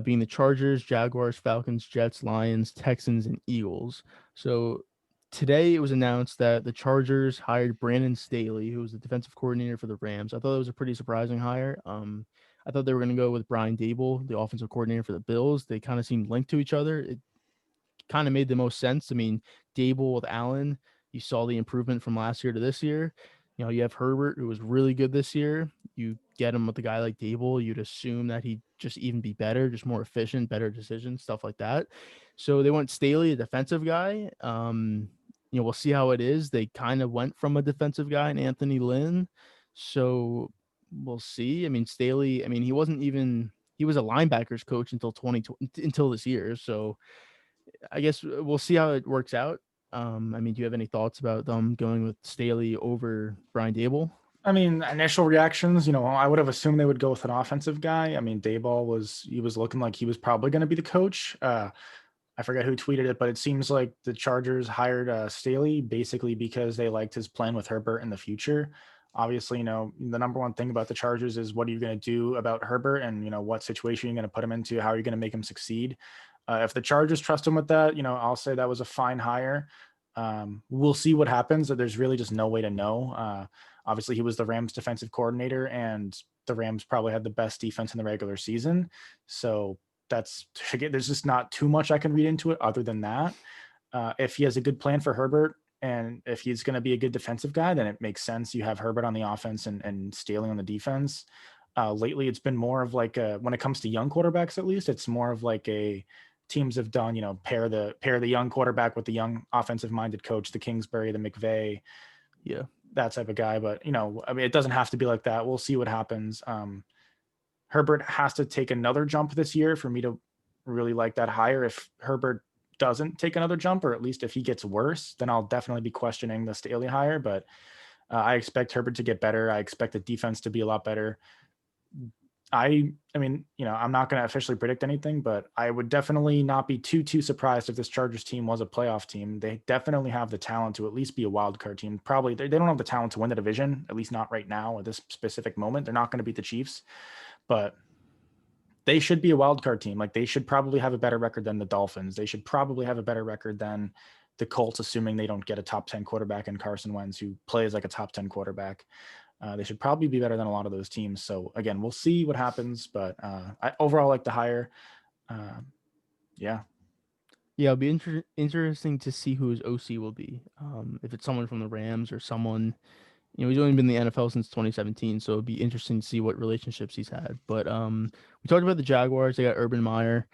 being the Chargers, Jaguars, Falcons, Jets, Lions, Texans, and Eagles. So today it was announced that the Chargers hired Brandon Staley, who was the defensive coordinator for the Rams. I thought it was a pretty surprising hire. I thought they were going to go with Brian Dable, the offensive coordinator for the Bills. They kind of seemed linked to each other. It kind of made the most sense. I mean, Dable with Allen, you saw the improvement from last year to this year. You have Herbert, who was really good this year. You get him with a guy like Dable, you'd assume that he'd just even be better, just more efficient, better decisions, stuff like that. So they went Staley, a defensive guy. We'll see how it is. They kind of went from a defensive guy in Anthony Lynn. So we'll see. I mean, Staley, he wasn't even he was a linebackers coach until 2020 until this year. So I guess we'll see how it works out. Do you have any thoughts about them going with Staley over Brian Dable? I mean, initial reactions, I would have assumed they would go with an offensive guy. I mean, Dayball was looking like he was probably going to be the coach. I forget who tweeted it, but it seems like the Chargers hired Staley basically because they liked his plan with Herbert in the future. Obviously, the number one thing about the Chargers is what are you going to do about Herbert, and what situation you're going to put him into, how are you going to make him succeed. If the Chargers trust him with that, I'll say that was a fine hire. We'll see what happens. There's really just no way to know. Obviously, he was the Rams defensive coordinator, and the Rams probably had the best defense in the regular season. So there's just not too much I can read into it other than that. If he has a good plan for Herbert, and if he's going to be a good defensive guy, then it makes sense. You have Herbert on the offense and Staley on the defense. Lately, it's been more of like when it comes to young quarterbacks, at least, it's more of like a teams have done, pair the young quarterback with the young offensive minded coach, the Kingsbury, the McVay, Yeah. that type of guy. But it doesn't have to be like that. We'll see what happens. Herbert has to take another jump this year for me to really like that hire. If Herbert doesn't take another jump, or at least if he gets worse, then I'll definitely be questioning the Staley hire. But I expect Herbert to get better. I expect the defense to be a lot better. I mean, I'm not going to officially predict anything, but I would definitely not be too surprised if this Chargers team was a playoff team. They definitely have the talent to at least be a wild card team. Probably they don't have the talent to win the division, at least not right now at this specific moment. They're not going to beat the Chiefs, but they should be a wild card team. Like, they should probably have a better record than the Dolphins. They should probably have a better record than the Colts, assuming they don't get a top 10 quarterback in Carson Wentz, who plays like a top 10 quarterback. They should probably be better than a lot of those teams. So again, we'll see what happens, but I overall like the hire. Yeah. Yeah, it'll be interesting to see who his OC will be. If it's someone from the Rams or someone, he's only been in the NFL since 2017, so it'd be interesting to see what relationships he's had. But we talked about the Jaguars. They got Urban Meyer.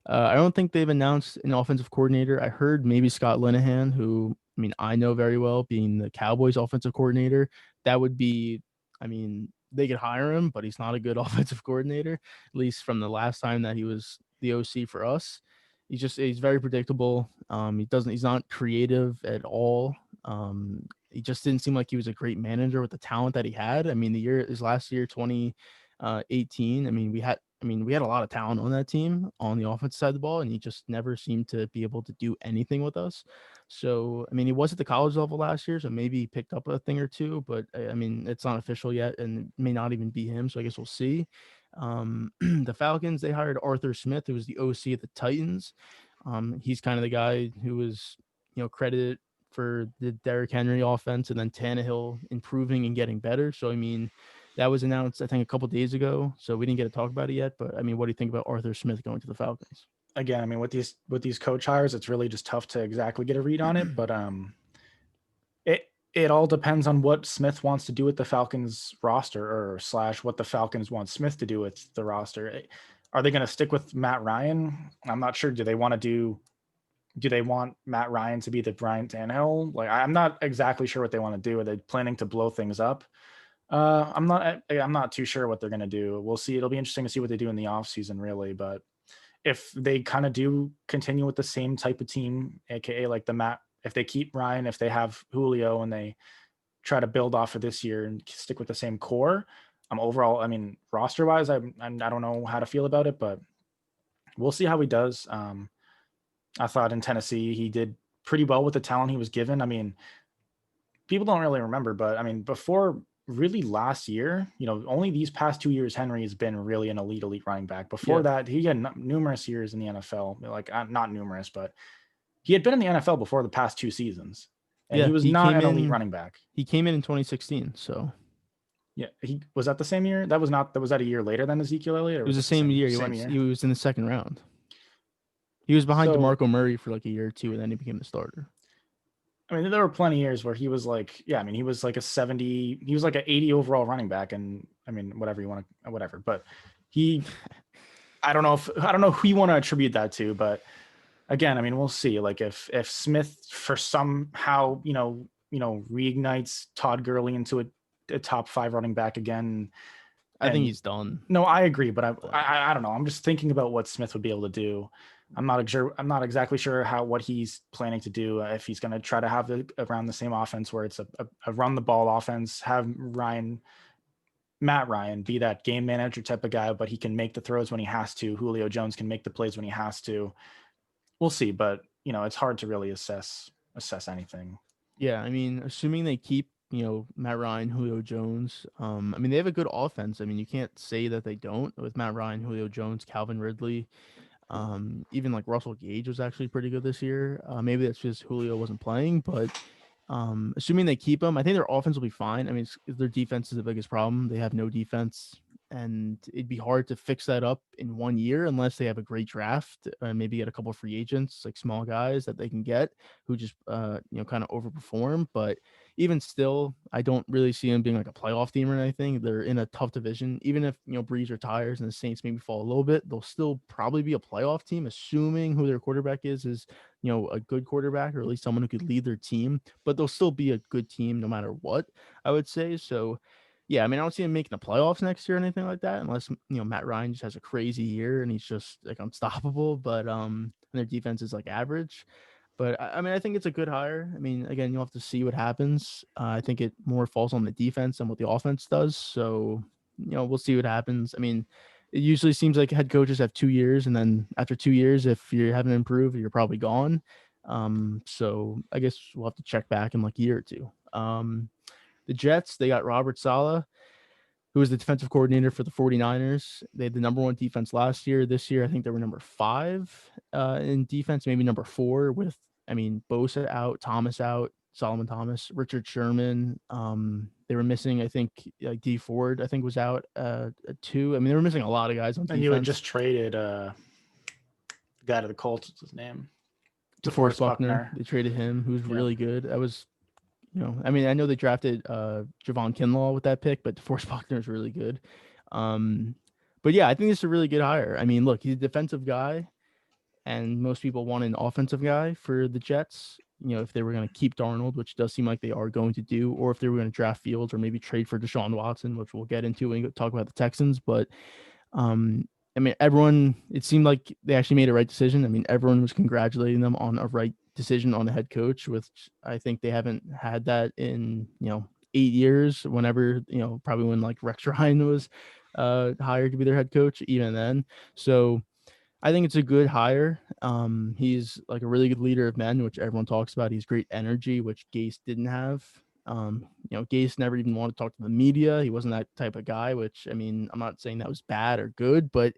I don't think they've announced an offensive coordinator. I heard maybe Scott Linehan, who I know very well, being the Cowboys offensive coordinator. That would be, they could hire him, but he's not a good offensive coordinator, at least from the last time that he was the OC for us. He's very predictable. He's not creative at all. He just didn't seem like he was a great manager with the talent that he had. His last year, 2018. We had a lot of talent on that team on the offensive side of the ball, and he just never seemed to be able to do anything with us. So, he was at the college level last year, so maybe he picked up a thing or two, but it's not official yet, and it may not even be him. So I guess we'll see. The Falcons, they hired Arthur Smith, who was the OC at the Titans. He's kind of the guy who was, credited for the Derrick Henry offense, and then Tannehill improving and getting better. So, I mean, that was announced, I think, a couple days ago. So we didn't get to talk about it yet. But I mean, what do you think about Arthur Smith going to the Falcons? Again, I mean, with these coach hires, it's really just tough to exactly get a read on it. But it all depends on what Smith wants to do with the Falcons roster, or slash what the Falcons want Smith to do with the roster. Are they going to stick with Matt Ryan? I'm not sure. Do they want Matt Ryan to be the Brian Tannehill? Like, I'm not exactly sure what they want to do. Are they planning to blow things up? I'm not too sure what they're going to do. We'll see. It'll be interesting to see what they do in the offseason, really. But if they kind of do continue with the same type of team, aka like if they keep Ryan, if they have Julio, and they try to build off of this year and stick with the same core, overall, I mean, roster wise, I don't know how to feel about it, but we'll see how he does. I thought in Tennessee he did pretty well with the talent he was given. I mean, people don't really remember, but I mean, before really last year, only these past 2 years, Henry has been really an elite running back. Before that, he had numerous years in the NFL, like not numerous, but he had been in the NFL before the past 2 seasons, and he was not an elite running back. He came in 2016, so yeah, he was that the same year. That was that a year later than Ezekiel Elliott? Or it was the same year. He was in the second round. He was behind DeMarco Murray for like a year or two, and then he became the starter. I mean, there were plenty of years where he was like, he was like he was like an 80 overall running back. And I mean, whatever, but I don't know who you want to attribute that to, but again, I mean, we'll see. Like if Smith for somehow, reignites Todd Gurley into a top 5 running back again. I think he's done. No, I agree, but I don't know. I'm just thinking about what Smith would be able to do. I'm not exactly sure what he's planning to do. If he's going to try to have around the same offense where it's a run the ball offense, have Matt Ryan be that game manager type of guy, but he can make the throws when he has to. Julio Jones can make the plays when he has to. We'll see, but it's hard to really assess anything. Yeah, I mean, assuming they keep Matt Ryan, Julio Jones. I mean, they have a good offense. I mean, you can't say that they don't with Matt Ryan, Julio Jones, Calvin Ridley. Even like Russell Gage was actually pretty good this year. Maybe that's just Julio wasn't playing, but assuming they keep him, I think their offense will be fine. I mean, their defense is the biggest problem. They have no defense, and it'd be hard to fix that up in 1 year unless they have a great draft and maybe get a couple of free agents, like small guys that they can get who just kind of overperform. But even still, I don't really see them being like a playoff team or anything. They're in a tough division. Even if Brees retires and the Saints maybe fall a little bit, they'll still probably be a playoff team, assuming who their quarterback is a good quarterback, or at least someone who could lead their team. But they'll still be a good team no matter what, I would say. So yeah, I mean, I don't see him making the playoffs next year or anything like that, unless Matt Ryan just has a crazy year and he's just like unstoppable. But their defense is like average. But I mean, I think it's a good hire. I mean, again, you'll have to see what happens. I think it more falls on the defense than what the offense does. So we'll see what happens. I mean, it usually seems like head coaches have 2 years, and then after 2 years, if you haven't improved, you're probably gone. So I guess we'll have to check back in like a year or two. The Jets, they got Robert Saleh, who was the defensive coordinator for the 49ers. They had the number 1 defense last year. This year, I think they were number 5 in defense, maybe number 4 with, Bosa out, Thomas out, Solomon Thomas, Richard Sherman. They were missing, I think, like D Ford, I think, was out 2. I mean, they were missing a lot of guys on defense. And you had just traded the guy to the Colts. What's his name? DeForest Buckner. They traded him, who's really good. That was I mean, I know they drafted Javon Kinlaw with that pick, but DeForest Buckner is really good. But yeah, I think this is a really good hire. I mean, look, he's a defensive guy, and most people want an offensive guy for the Jets. If they were going to keep Darnold, which does seem like they are going to do, or if they were going to draft Fields or maybe trade for Deshaun Watson, which we'll get into when we talk about the Texans. But I mean, it seemed like they actually made a right decision. I mean, everyone was congratulating them on a right decision on the head coach, which I think they haven't had that in, 8 years, whenever, probably when like Rex Ryan was hired to be their head coach, even then. So I think it's a good hire. He's like a really good leader of men, which everyone talks about. He's great energy, which Gase didn't have. Gase never even wanted to talk to the media. He wasn't that type of guy, which, I mean, I'm not saying that was bad or good, but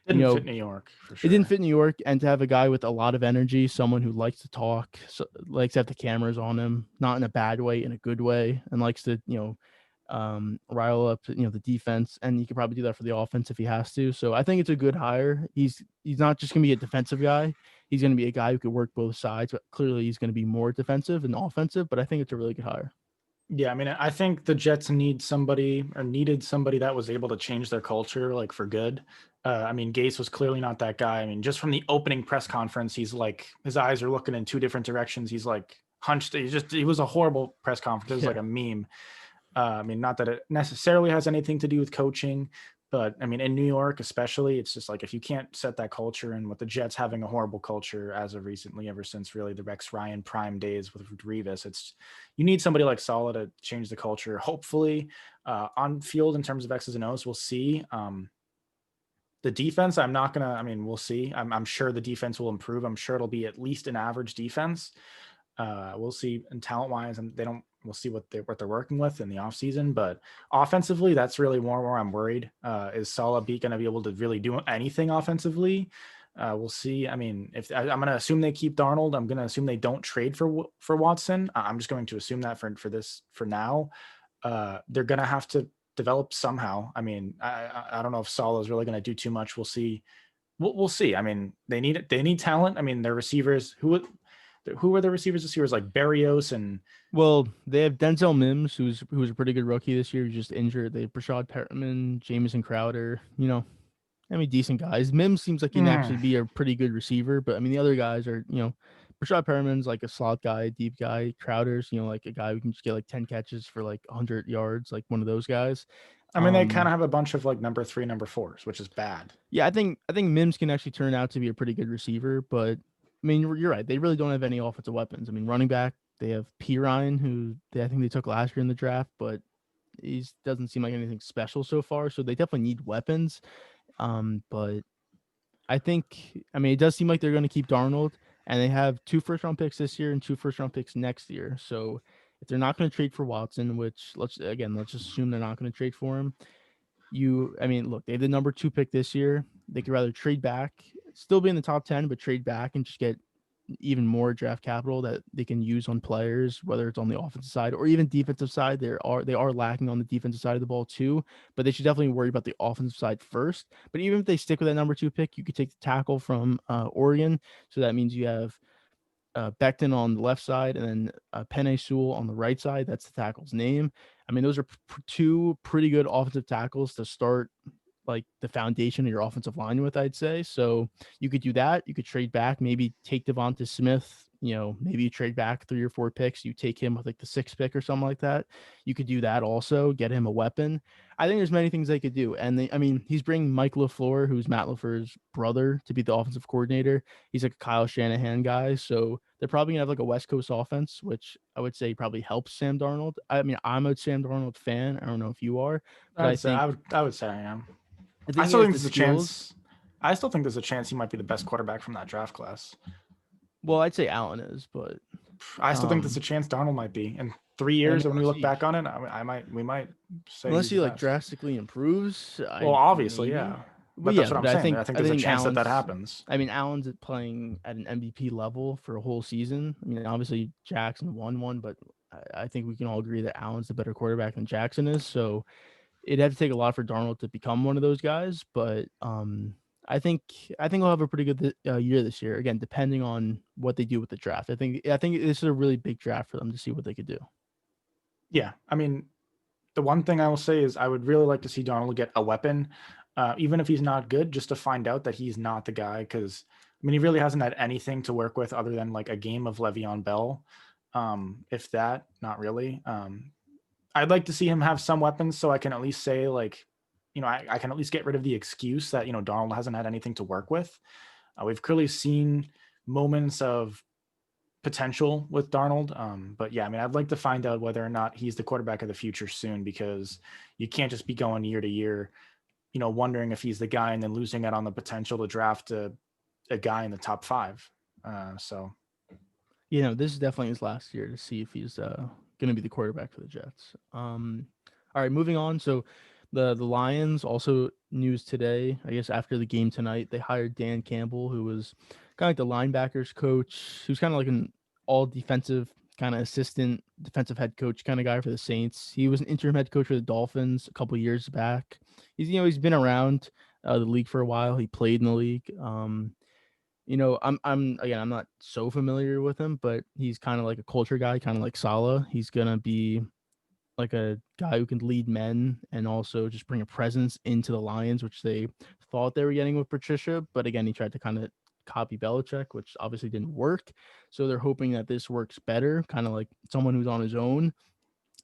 you Didn't fit know, New York for it didn't sure. fit New York. And to have a guy with a lot of energy, someone who likes to talk, likes to have the cameras on him, not in a bad way, in a good way, and likes to, rile up, the defense. And he could probably do that for the offense if he has to. So I think it's a good hire. He's not just gonna be a defensive guy. He's gonna be a guy who could work both sides, but clearly he's gonna be more defensive than offensive. But I think it's a really good hire. Yeah, I mean, I think the Jets needed somebody that was able to change their culture like for good. I mean, Gase was clearly not that guy. I mean, just from the opening press conference, he's like his eyes are looking in two different directions. He's like hunched. He was a horrible press conference. It was like Yeah. a meme. I mean, not that it necessarily has anything to do with coaching, but I mean, in New York, especially, it's just like if you can't set that culture, and with the Jets having a horrible culture as of recently, ever since really the Rex Ryan prime days with Revis, it's you need somebody like Saleh to change the culture. Hopefully, on field in terms of X's and O's, we'll see. The defense, I'm not gonna. I mean, we'll see. I'm sure the defense will improve. I'm sure it'll be at least an average defense. We'll see. And talent wise, and they don't. We'll see what they're working with in the offseason. But offensively, that's really more where I'm worried. Is Salah going to be able to really do anything offensively? We'll see. I mean, if I'm going to assume they keep Darnold, I'm going to assume they don't trade for Watson. I'm just going to assume that for now. They're going to have to develop somehow. I mean, I don't know if Salah is really going to do too much. We'll see. We'll see. I mean, they need talent. I mean, their receivers who are the receivers this year? Is like Barrios and Well, they have Denzel Mims, who's a pretty good rookie this year. He's just injured. They have Brashad Perriman, Jamison Crowder. I mean, decent guys. Mims seems like he can actually be a pretty good receiver, but I mean, the other guys are, Brashad Perriman's like a slot guy, deep guy. Crowder's, like a guy who can just get like 10 catches for like 100 yards, like one of those guys. I mean, they kind of have a bunch of like number 3, number 4s, which is bad. Yeah, I think Mims can actually turn out to be a pretty good receiver, but I mean, you're right. They really don't have any offensive weapons. I mean, running back, they have P Ryan, who I think they took last year in the draft, but he doesn't seem like anything special so far. So they definitely need weapons. But I mean, it does seem like they're going to keep Darnold, and they have 2 first-round picks this year and 2 first-round picks next year. So if they're not going to trade for Watson, which let's just assume they're not going to trade for him, I mean, look, they have the number 2 pick this year. They could rather trade back, still be in the top 10, but trade back and just get even more draft capital that they can use on players, whether it's on the offensive side or even defensive side. They are lacking on the defensive side of the ball too, but they should definitely worry about the offensive side first. But even if they stick with that number 2 pick, you could take the tackle from Oregon. So that means you have Becton on the left side, and then Penei Sewell on the right side. That's the tackle's name. I mean, those are 2 pretty good offensive tackles to start like the foundation of your offensive line with, I'd say. So you could do that. You could trade back, maybe take Devonta Smith. Maybe you trade back 3 or 4 picks. You take him with like the 6th pick or something like that. You could do that also. Get him a weapon. I think there's many things they could do. And I mean, he's bringing Mike LaFleur, who's Matt LaFleur's brother, to be the offensive coordinator. He's like a Kyle Shanahan guy. So they're probably gonna have like a West Coast offense, which I would say probably helps Sam Darnold. I mean, I'm a Sam Darnold fan. I don't know if you are, but I'd say I would say I am. I I think he still has think the there's a skills. chance. I still think there's a chance he might be the best quarterback from that draft class. Well, I'd say Allen is, but I still think there's a um, chance Donald might be in 3 I years mean, when we look back on it. We might say unless he's he the like best. drastically improves, Well, I obviously, maybe. yeah, But but yeah, that's what I'm but I saying. think I think I there's a think chance that Allen's. happens. I mean, Allen's playing at an MVP level for a whole season. I mean, obviously Jackson won one, but I think we can all agree that Allen's the better quarterback than Jackson is. So it'd have to take a lot for Darnold to become one of those guys. But I think he'll have a pretty good year this year. Again, depending on what they do with the draft. I think this is a really big draft for them to see what they could do. Yeah, I mean, the one thing I will say is I would really like to see Donald get a weapon, even if he's not good, just to find out that he's not the guy. Because I mean, he really hasn't had anything to work with other than like a game of Le'Veon Bell, if that. Not really. I'd like to see him have some weapons so I can at least say like, I can at least get rid of the excuse that Donald hasn't had anything to work with. We've clearly seen moments of potential with Darnold. But yeah, I mean, I'd like to find out whether or not he's the quarterback of the future soon, because you can't just be going year to year, wondering if he's the guy and then losing out on the potential to draft a guy in the top 5. So This is definitely his last year to see if he's going going to be the quarterback for the Jets. All right, moving on. So the Lions also news today, I guess after the game tonight, they hired Dan Campbell, who was kind of like the linebackers coach, who's kind of like an all defensive kind of assistant defensive head coach kind of guy for the Saints. He was an interim head coach for the Dolphins a couple years back. He's been around the league for a while. He played in the league. I'm not so familiar with him, but he's kind of like a culture guy, kind of like Saleh. He's gonna be like a guy who can lead men and also just bring a presence into the Lions, which they thought they were getting with Patricia. But again, he tried to kind of copy Belichick, which obviously didn't work. So they're hoping that this works better, kind of like someone who's on his own,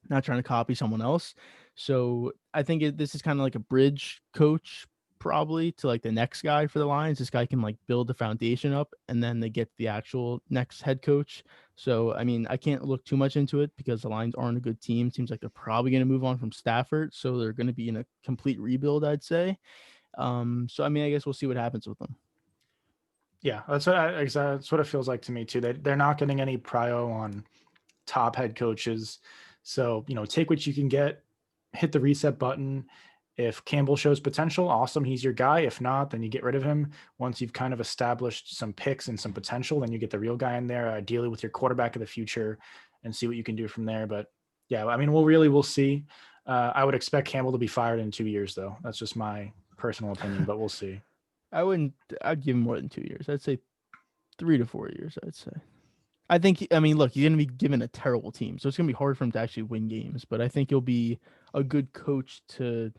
not trying to copy someone else. So I think this is kind of like a bridge coach probably to like the next guy for the Lions. This guy can like build the foundation up and then they get the actual next head coach. So, I mean, I can't look too much into it because the Lions aren't a good team. Seems like they're probably going to move on from Stafford. So they're going to be in a complete rebuild, I'd say. So, I mean, I guess we'll see what happens with them. Yeah, that's what it feels like to me too. They're not getting any prio on top head coaches. So, take what you can get, hit the reset button. If Campbell shows potential, awesome, he's your guy. If not, then you get rid of him. Once you've kind of established some picks and some potential, then you get the real guy in there, ideally with your quarterback of the future, and see what you can do from there. But yeah, I mean, we'll see. I would expect Campbell to be fired in 2 years, though. That's just my personal opinion, but we'll see. I'd give him more than 2 years. I'd say 3 to 4 years, I'd say. I mean, look, he's going to be given a terrible team, so it's going to be hard for him to actually win games, but I think he'll be a good coach to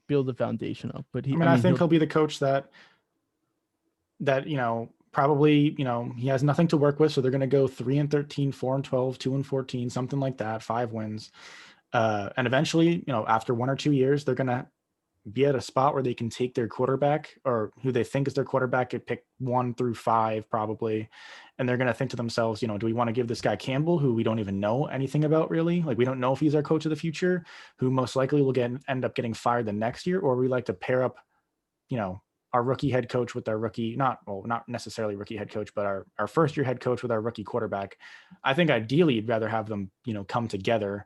build the foundation up. But I think he'll be the coach that probably he has nothing to work with, so they're going to go 3-13, 4-12, 2-14, something like that, 5 wins, and eventually, after 1 or 2 years, they're going to be at a spot where they can take their quarterback or who they think is their quarterback at pick 1 through 5 probably, and they're going to think to themselves, do we want to give this guy Campbell, who we don't even know anything about really, like we don't know if he's our coach of the future, who most likely will end up getting fired the next year, or we like to pair up our rookie head coach with our rookie, not necessarily rookie head coach, but our first year head coach with our rookie quarterback. I think ideally you'd rather have them come together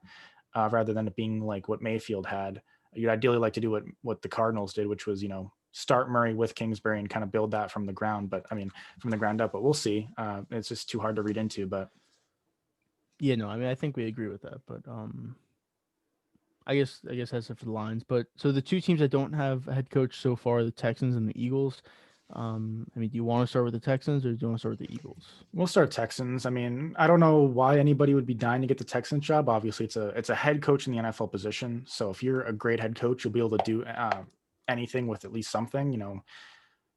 rather than it being like what Mayfield had. You'd ideally like to do what the Cardinals did, which was, start Murray with Kingsbury and kind of build that from the ground. But from the ground up, but we'll see. It's just too hard to read into, but. Yeah, no, I think we agree with that, but I guess that's it for the Lions. But so the two teams that don't have a head coach so far, the Texans and the Eagles. Do you want to start with the Texans or do you want to start with the Eagles? We'll start Texans. I don't know why anybody would be dying to get the Texans job. Obviously, it's a head coach in the NFL position. So if you're a great head coach, you'll be able to do anything with at least something,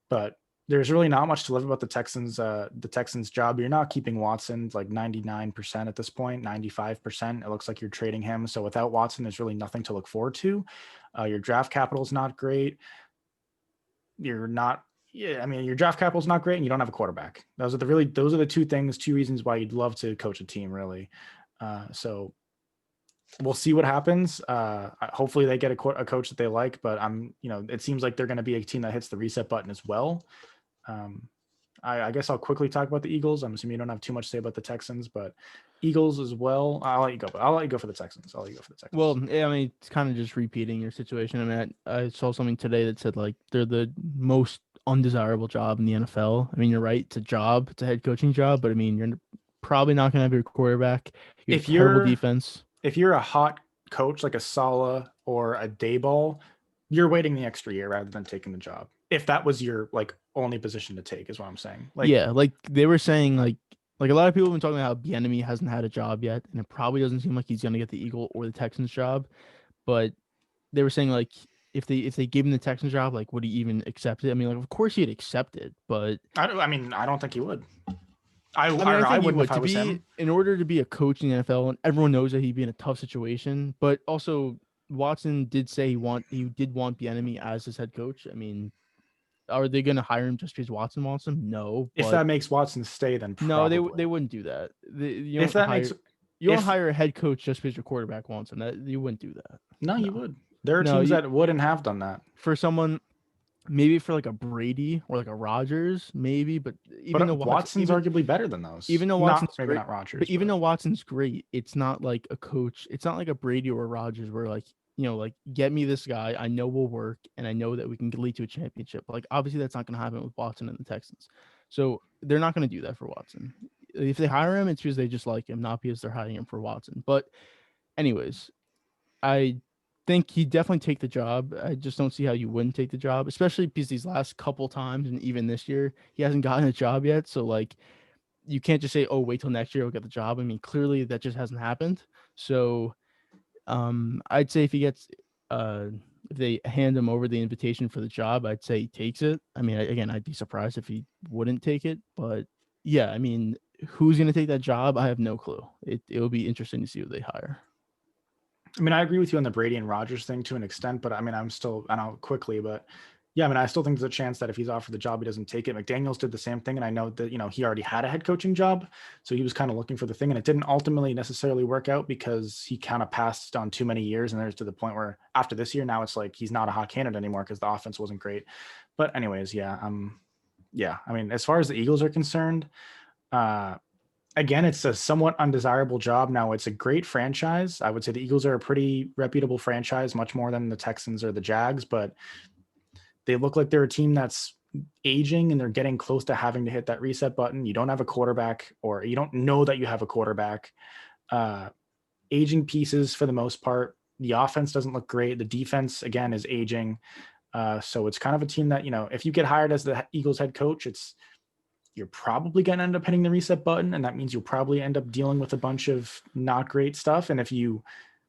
But there's really not much to love about the Texans job. You're not keeping Watson like 99% at this point, 95%. It looks like you're trading him. So without Watson, there's really nothing to look forward to. Your draft capital is not great. Your draft capital is not great, and you don't have a quarterback. Those are the two reasons why you'd love to coach a team, really. So we'll see what happens. Hopefully they get a coach that they like, but it seems like they're going to be a team that hits the reset button as well. I guess I'll quickly talk about the Eagles. I'm assuming you don't have too much to say about the Texans, but Eagles as well. I'll let you go. But I'll let you go for the Texans. Well, yeah, it's kind of just repeating your situation. I saw something today that said like they're the most undesirable job in the NFL. You're right. It's a job. It's a head coaching job, but you're probably not going to have your quarterback. You have terrible defense. If you're a hot coach like a Saleh or a Dayball, you're waiting the extra year rather than taking the job. If that was your like only position to take, is what I'm saying. Like they were saying, like a lot of people have been talking about how Bieniemy hasn't had a job yet, and it probably doesn't seem like he's going to get the Eagle or the Texans job. But they were saying like if they gave him the Texans job, like would he even accept it? Of course he'd accept it, but I don't think he would. I think he would. In order to be a coach in the NFL, and everyone knows that he'd be in a tough situation, but also Watson did say he did want Bieniemy as his head coach. Are they going to hire him just because Watson wants him? No. If that makes Watson stay, then probably. No, they wouldn't do that. You don't hire a head coach just because your quarterback wants him. You wouldn't do that. No, you would. There are teams that would and have done that. For someone maybe for like a Brady or like a Rodgers, maybe. But even though But Watson's arguably better than those. even though Not Watson's maybe great, not but Rogers, even but though Watson's great, it's not like a coach. It's not like a Brady or a Rodgers where like, like get me this guy. I know will work, and I know that we can lead to a championship. Like obviously that's not going to happen with Watson and the Texans. So they're not going to do that for Watson. If they hire him, it's because they just like him, not because they're hiring him for Watson. But anyways, I think he'd definitely take the job. I just don't see how you wouldn't take the job, especially because these last couple times and even this year, he hasn't gotten a job yet. So like you can't just say, "Oh, wait till next year he'll get the job." I mean, clearly that just hasn't happened. So I'd say if he gets uh if they hand him over the invitation for the job, I'd say he takes it. I mean, again, I'd be surprised if he wouldn't take it, but yeah, I mean, who's going to take that job? I have no clue. It'll be interesting to see who they hire. I mean, I agree with you on the Brady and Rogers thing to an extent, but I mean, I'm still, I know quickly, but yeah, I mean, I still think there's a chance that if he's offered the job, he doesn't take it. McDaniels did the same thing. And I know that, he already had a head coaching job. So he was kind of looking for the thing, and it didn't ultimately necessarily work out because he kind of passed on too many years. And there's to the point where after this year, now it's like he's not a hot candidate anymore because the offense wasn't great. But anyways, yeah, I mean, as far as the Eagles are concerned, uh, again, it's a somewhat undesirable job. Now, it's a great franchise. I would say the Eagles are a pretty reputable franchise, much more than the Texans or the Jags, but they look like they're a team that's aging and they're getting close to having to hit that reset button. You don't have a quarterback, or you don't know that you have a quarterback. Uh, Aging pieces for the most part. The offense doesn't look great. The defense, again, is aging. So it's kind of a team that, if you get hired as the Eagles head coach, you're probably going to end up hitting the reset button. And that means you'll probably end up dealing with a bunch of not great stuff. And if you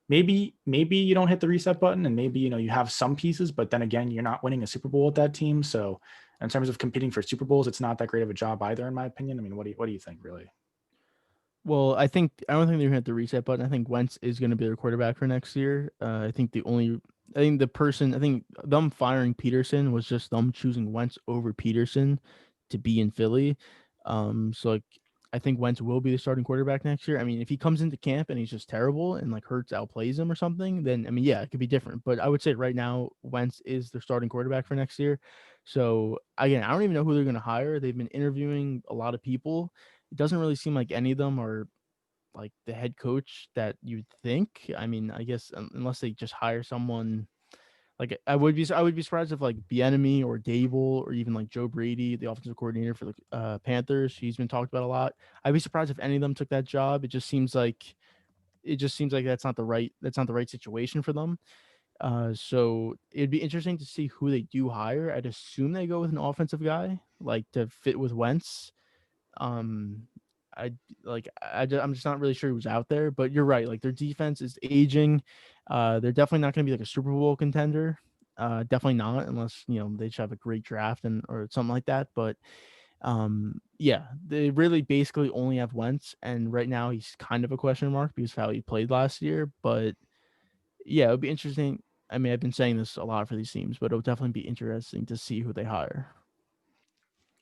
maybe you don't hit the reset button, and maybe, you have some pieces, but then again, you're not winning a Super Bowl with that team. So in terms of competing for Super Bowls, it's not that great of a job either, in my opinion. I mean, what do you think really? Well, I don't think they're going to hit the reset button. I think Wentz is going to be their quarterback for next year. I think them firing Peterson was just them choosing Wentz over Peterson to be in Philly. So like I think Wentz will be the starting quarterback next year. I mean, if he comes into camp and he's just terrible and like Hurts outplays him or something, then I mean, yeah, it could be different. But I would say right now Wentz is their starting quarterback for next year. So again, I don't even know who they're going to hire. They've been interviewing a lot of people. It doesn't really seem like any of them are like the head coach that you'd think. I mean, I guess unless they just hire someone like I would be surprised if like Bieniemy or Dable or even like Joe Brady, the offensive coordinator for the Panthers, he's been talked about a lot. I'd be surprised if any of them took that job. It just seems like that's not the right situation for them. So it'd be interesting to see who they do hire. I'd assume they go with an offensive guy like to fit with Wentz. Um, I I'm just not really sure who's out there, but you're right. Like their defense is aging. They're definitely not going to be like a Super Bowl contender. Definitely not unless they just have a great draft and or something like that. But yeah, they really basically only have Wentz, and right now he's kind of a question mark because of how he played last year. But yeah, it would be interesting. I mean, I've been saying this a lot for these teams, but it would definitely be interesting to see who they hire.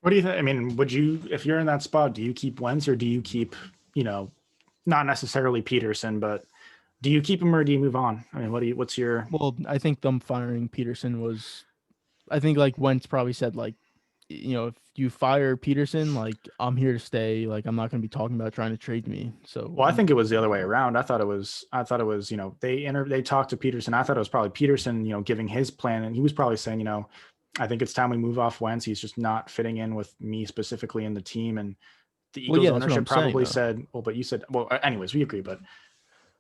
What do you think? I mean, would you, if you're in that spot, do you keep Wentz, or do you keep, you know, not necessarily Peterson, but do you keep him or do you move on? I mean, what's your, Well, I think them firing Peterson was I think like Wentz probably said like, if you fire Peterson, like I'm here to stay. Like I'm not going to be talking about trying to trade me. So well, I I'm think it was the other way out. around. I thought it was, they talked to Peterson. I thought it was probably Peterson, giving his plan. And he was probably saying, I think it's time we move off Wentz. He's just not fitting in with me specifically in the team. And the Well, Eagles yeah, that's what ownership I'm saying probably though. said, well, but you said, well, anyways, we agree. But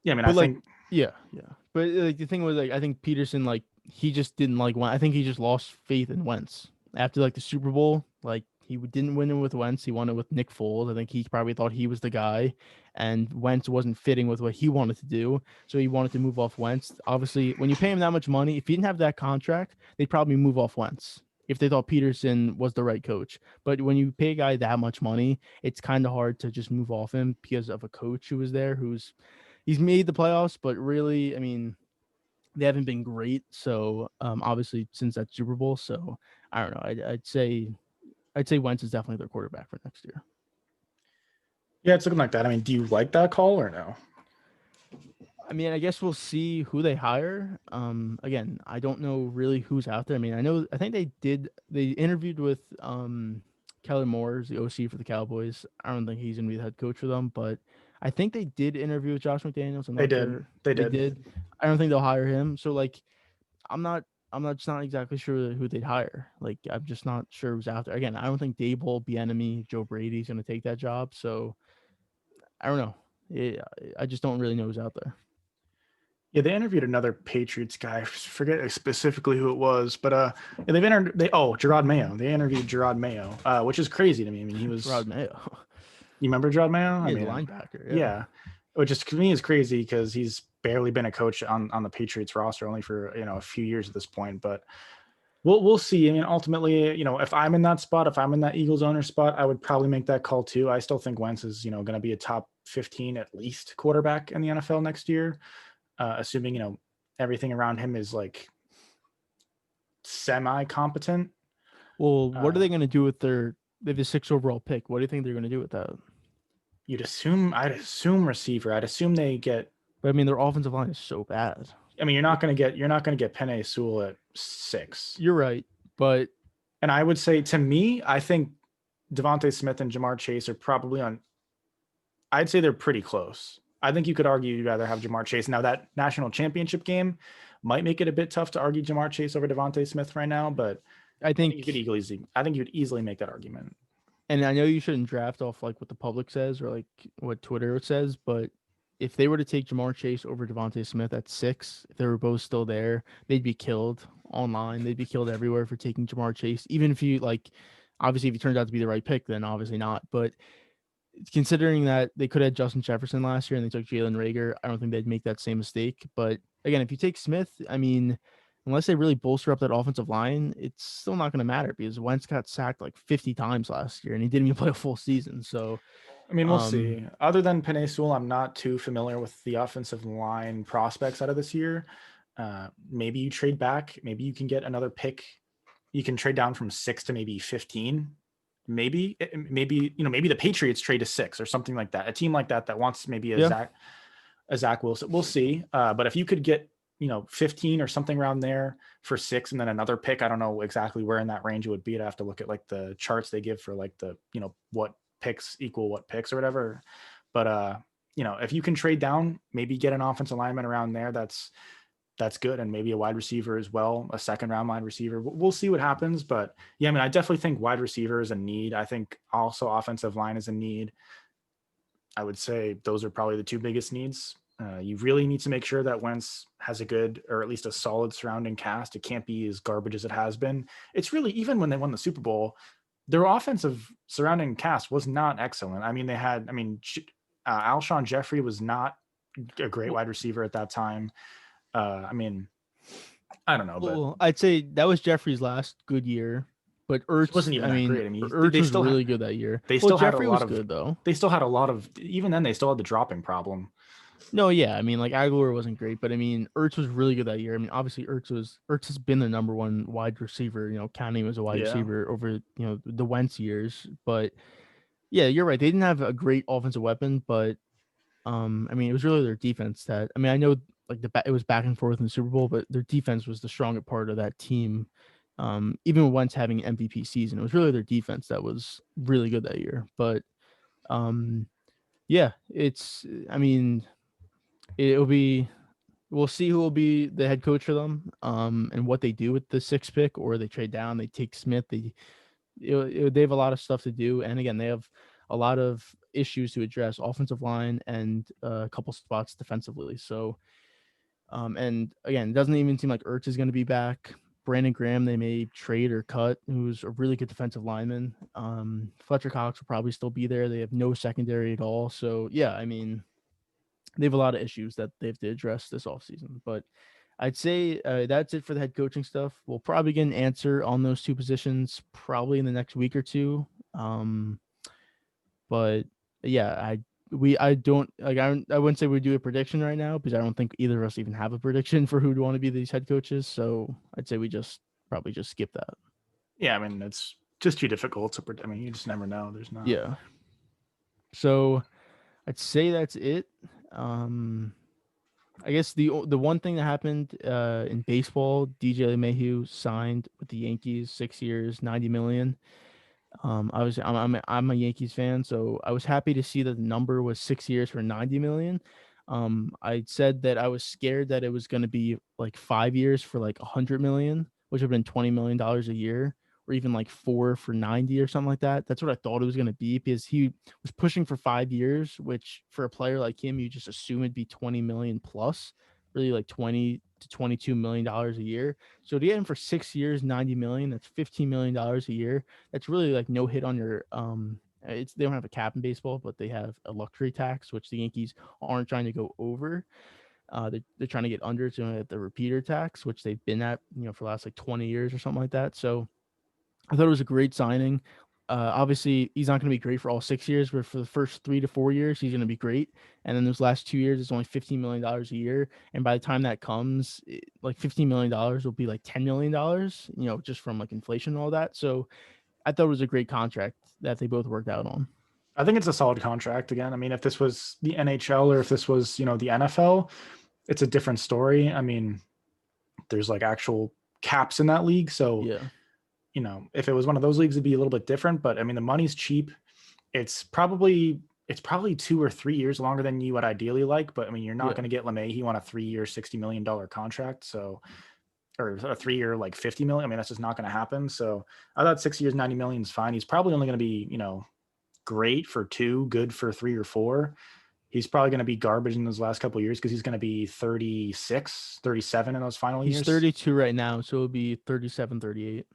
yeah, I mean, I But like, think, yeah, yeah. But like the thing was like I think Peterson like he just didn't like Wentz. I think he just lost faith in Wentz after like the Super Bowl. Like he didn't win it with Wentz. He won it with Nick Foles. I think he probably thought he was the guy, and Wentz wasn't fitting with what he wanted to do. So he wanted to move off Wentz. Obviously, when you pay him that much money, if he didn't have that contract, they'd probably move off Wentz if they thought Peterson was the right coach. But when you pay a guy that much money, it's kind of hard to just move off him because of a coach who was there he's made the playoffs, but really, I mean, they haven't been great. So obviously, since that Super Bowl, so I don't know. I'd say Wentz is definitely their quarterback for next year. yeah, it's looking like that. I mean, do you like that call or no? I mean, I guess we'll see who they hire. Again, I don't know really who's out there. I mean, I think they interviewed with Keller Moore's the OC for the Cowboys. I don't think he's gonna be the head coach for them, but I think they did interview with Josh McDaniels. I'm They not did. sure. They They did. did. I don't think they'll hire him. So like I'm not just not exactly sure who they'd hire. Like I'm just not sure who's out there. Again, I don't think Dable, Bieniemy, Joe Brady's gonna take that job. So I don't know. I just don't really know who's out there. Yeah, they interviewed another Patriots guy. I forget specifically who it was, but yeah, Gerard Mayo. They interviewed Gerard Mayo, which is crazy to me. I mean, he was. Rod Mayo. You remember Gerard Mayo? I He is a mean, linebacker. Yeah. yeah, which is to me is crazy because he's barely been a coach on the Patriots roster only for a few years at this point. But we'll see. I mean, ultimately, if I'm in that spot, if I'm in that Eagles owner spot, I would probably make that call too. I still think Wentz is going to be a top 15 at least quarterback in the NFL next year, assuming everything around him is like semi competent. Well, what are they going to do with they have the 6th overall pick? What do you think they're going to do with that? I'd assume receiver. I'd assume they get. But I mean, their offensive line is so bad. I mean, you're not going to get Penei Sewell at 6. You're right, but And I would say, to me, I think Devontae Smith and Jamar Chase are probably on. I'd say they're pretty close. I think you could argue you'd rather have Jamar Chase. Now, that national championship game might make it a bit tough to argue Jamar Chase over Devontae Smith right now, but I I think think you could easily make that argument. and I know you shouldn't draft off like what the public says or like what Twitter says, but if they were to take Jamar Chase over Devontae Smith at 6, if they were both still there, they'd be killed online. They'd be killed everywhere for taking Jamar Chase. Even if you like, obviously, if he turns out to be the right pick, then obviously not. But considering that they could have Justin Jefferson last year and they took Jalen Rager, I don't think they'd make that same mistake. But again, if you take Smith, I mean, unless they really bolster up that offensive line, it's still not going to matter because Wentz got sacked like 50 times last year and he didn't even play a full season. So, I mean, we'll um, see. Other than Penei Sewell, I'm not too familiar with the offensive line prospects out of this year. Maybe you trade back. Maybe you can get another pick. You can trade down from 6 to maybe 15. Maybe the Patriots trade to 6 or something like that. A team like that wants maybe yeah, a Zach Wilson. We'll see. But if you could get 15 or something around there for 6 and then another pick, I don't know exactly where in that range it would be. I'd have to look at like the charts they give for like the what picks equal what picks or whatever. But if you can trade down, maybe get an offensive lineman around there, that's good, and maybe a wide receiver as well, a second round wide receiver. We'll see what happens, but yeah, I mean, I definitely think wide receiver is a need. I think also offensive line is a need. I would say those are probably the two biggest needs. You really need to make sure that Wentz has a good or at least a solid surrounding cast. It can't be as garbage as it has been. It's really, even when they won the Super Bowl, their offensive surrounding cast was not excellent. I mean, Alshon Jeffrey was not a great wide receiver at that time. I mean, I don't know, but well, I'd say that was Jeffrey's last good year. But he wasn't Ertz, even I that mean, great. I mean, Ertz was really good that year. they Well, still had a Jeffrey lot was of good though. they still had a lot of even then they still had the dropping problem. No, yeah, I mean, like Aguilar wasn't great, but I mean, Ertz was really good that year. I mean, obviously, Ertz has been the number one wide receiver, counting him as a wide Yeah. receiver over the Wentz years. But yeah, you're right. They didn't have a great offensive weapon, but I mean, it was really their defense that. I mean, I know like it was back and forth in the Super Bowl, but their defense was the stronger part of that team. Even with Wentz having an MVP season, it was really their defense that was really good that year. But um, yeah, I mean, it'll be we'll see who will be the head coach for them, and what they do with the 6th pick, or they trade down, they take Smith. They have a lot of stuff to do, and again, they have a lot of issues to address: offensive line and a couple spots defensively. So, and again, it doesn't even seem like Ertz is going to be back. Brandon Graham, they may trade or cut, who's a really good defensive lineman. Fletcher Cox will probably still be there. They have no secondary at all. So, yeah, I mean, they have a lot of issues that they have to address this offseason. But I'd say that's it for the head coaching stuff. We'll probably get an answer on those two positions probably in the next week or two. But yeah, I don't like I wouldn't say we do a prediction right now because I don't think either of us even have a prediction for who would want to be these head coaches. So I'd say we probably just skip that. Yeah, I mean, it's just too difficult to predict. I mean, you just never know. There's not. Yeah. So I'd say that's it. Um I guess the one thing that happened in baseball, DJ LeMahieu signed with the Yankees, 6 years, 90 million. I'm a Yankees fan, so I was happy to see that the number was 6 years for 90 million. I said that I was scared that it was going to be like 5 years for like 100 million, which would have been $20 million a year, or even like 4 for 90 or something like that. That's what I thought it was going to be because he was pushing for 5 years, which for a player like him, you just assume it'd be 20 million plus, really like 20 to $22 million a year. So to get him for 6 years, 90 million, that's $15 million a year. That's really like no hit on your it's they don't have a cap in baseball, but they have a luxury tax, which the Yankees aren't trying to go over. They're trying to get under to the repeater tax, which they've been at, for the last like 20 years or something like that. So I thought it was a great signing. Obviously, he's not going to be great for all 6 years, but for the first 3 to 4 years, he's going to be great. And then those last 2 years, it's only $15 million a year. And by the time that comes, like $15 million will be like $10 million, just from like inflation and all that. So I thought it was a great contract that they both worked out on. I think it's a solid contract. Again, I mean, if this was the NHL or if this was, the NFL, it's a different story. I mean, there's like actual caps in that league. So, Yeah. if it was one of those leagues, it'd be a little bit different. But I mean, the money's cheap. It's probably 2 or 3 years longer than you would ideally like. But I mean, you're not Yeah. going to get Lemahieu on a 3-year, $60 million contract. So, or a 3-year, like 50 million. I mean, that's just not going to happen. So I thought 6 years, 90 million is fine. He's probably only going to be, great for 2, good for 3 or 4. He's probably going to be garbage in those last couple of years because he's going to be 36, 37 in those final He's years. 32 right now, so it'll be 37, 38.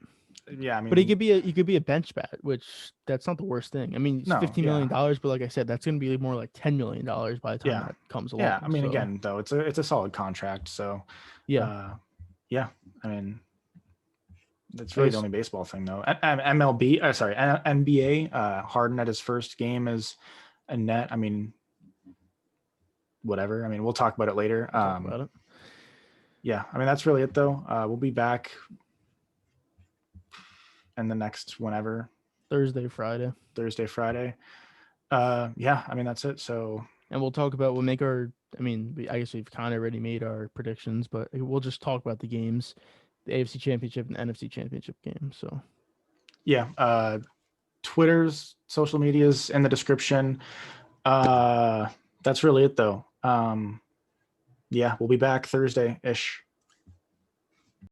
Yeah, I But he mean, could be a bench bat, which that's not the worst thing. I mean, it's no, yeah, $15 million, but like I said, that's going to be more like $10 million by the time yeah, that comes yeah. along. I mean, So again, though, it's a solid contract. So, yeah, uh, yeah, I mean, that's I really the guess only baseball thing, though. MLB, sorry, NBA. Harden at his first game as a net. I mean, whatever. I mean, we'll talk about it later. we'll talk about it Yeah, I mean, that's really it, though. We'll be back in the next whenever, Thursday, Friday, Thursday, Friday. Yeah, I mean, that's it. So, and we'll talk about we'll make our. I mean, I guess we've kind of already made our predictions, but we'll just talk about the games, the AFC Championship and NFC Championship game. So yeah, Twitter's, social medias in the description. That's really it, though. Yeah, we'll be back Thursday ish.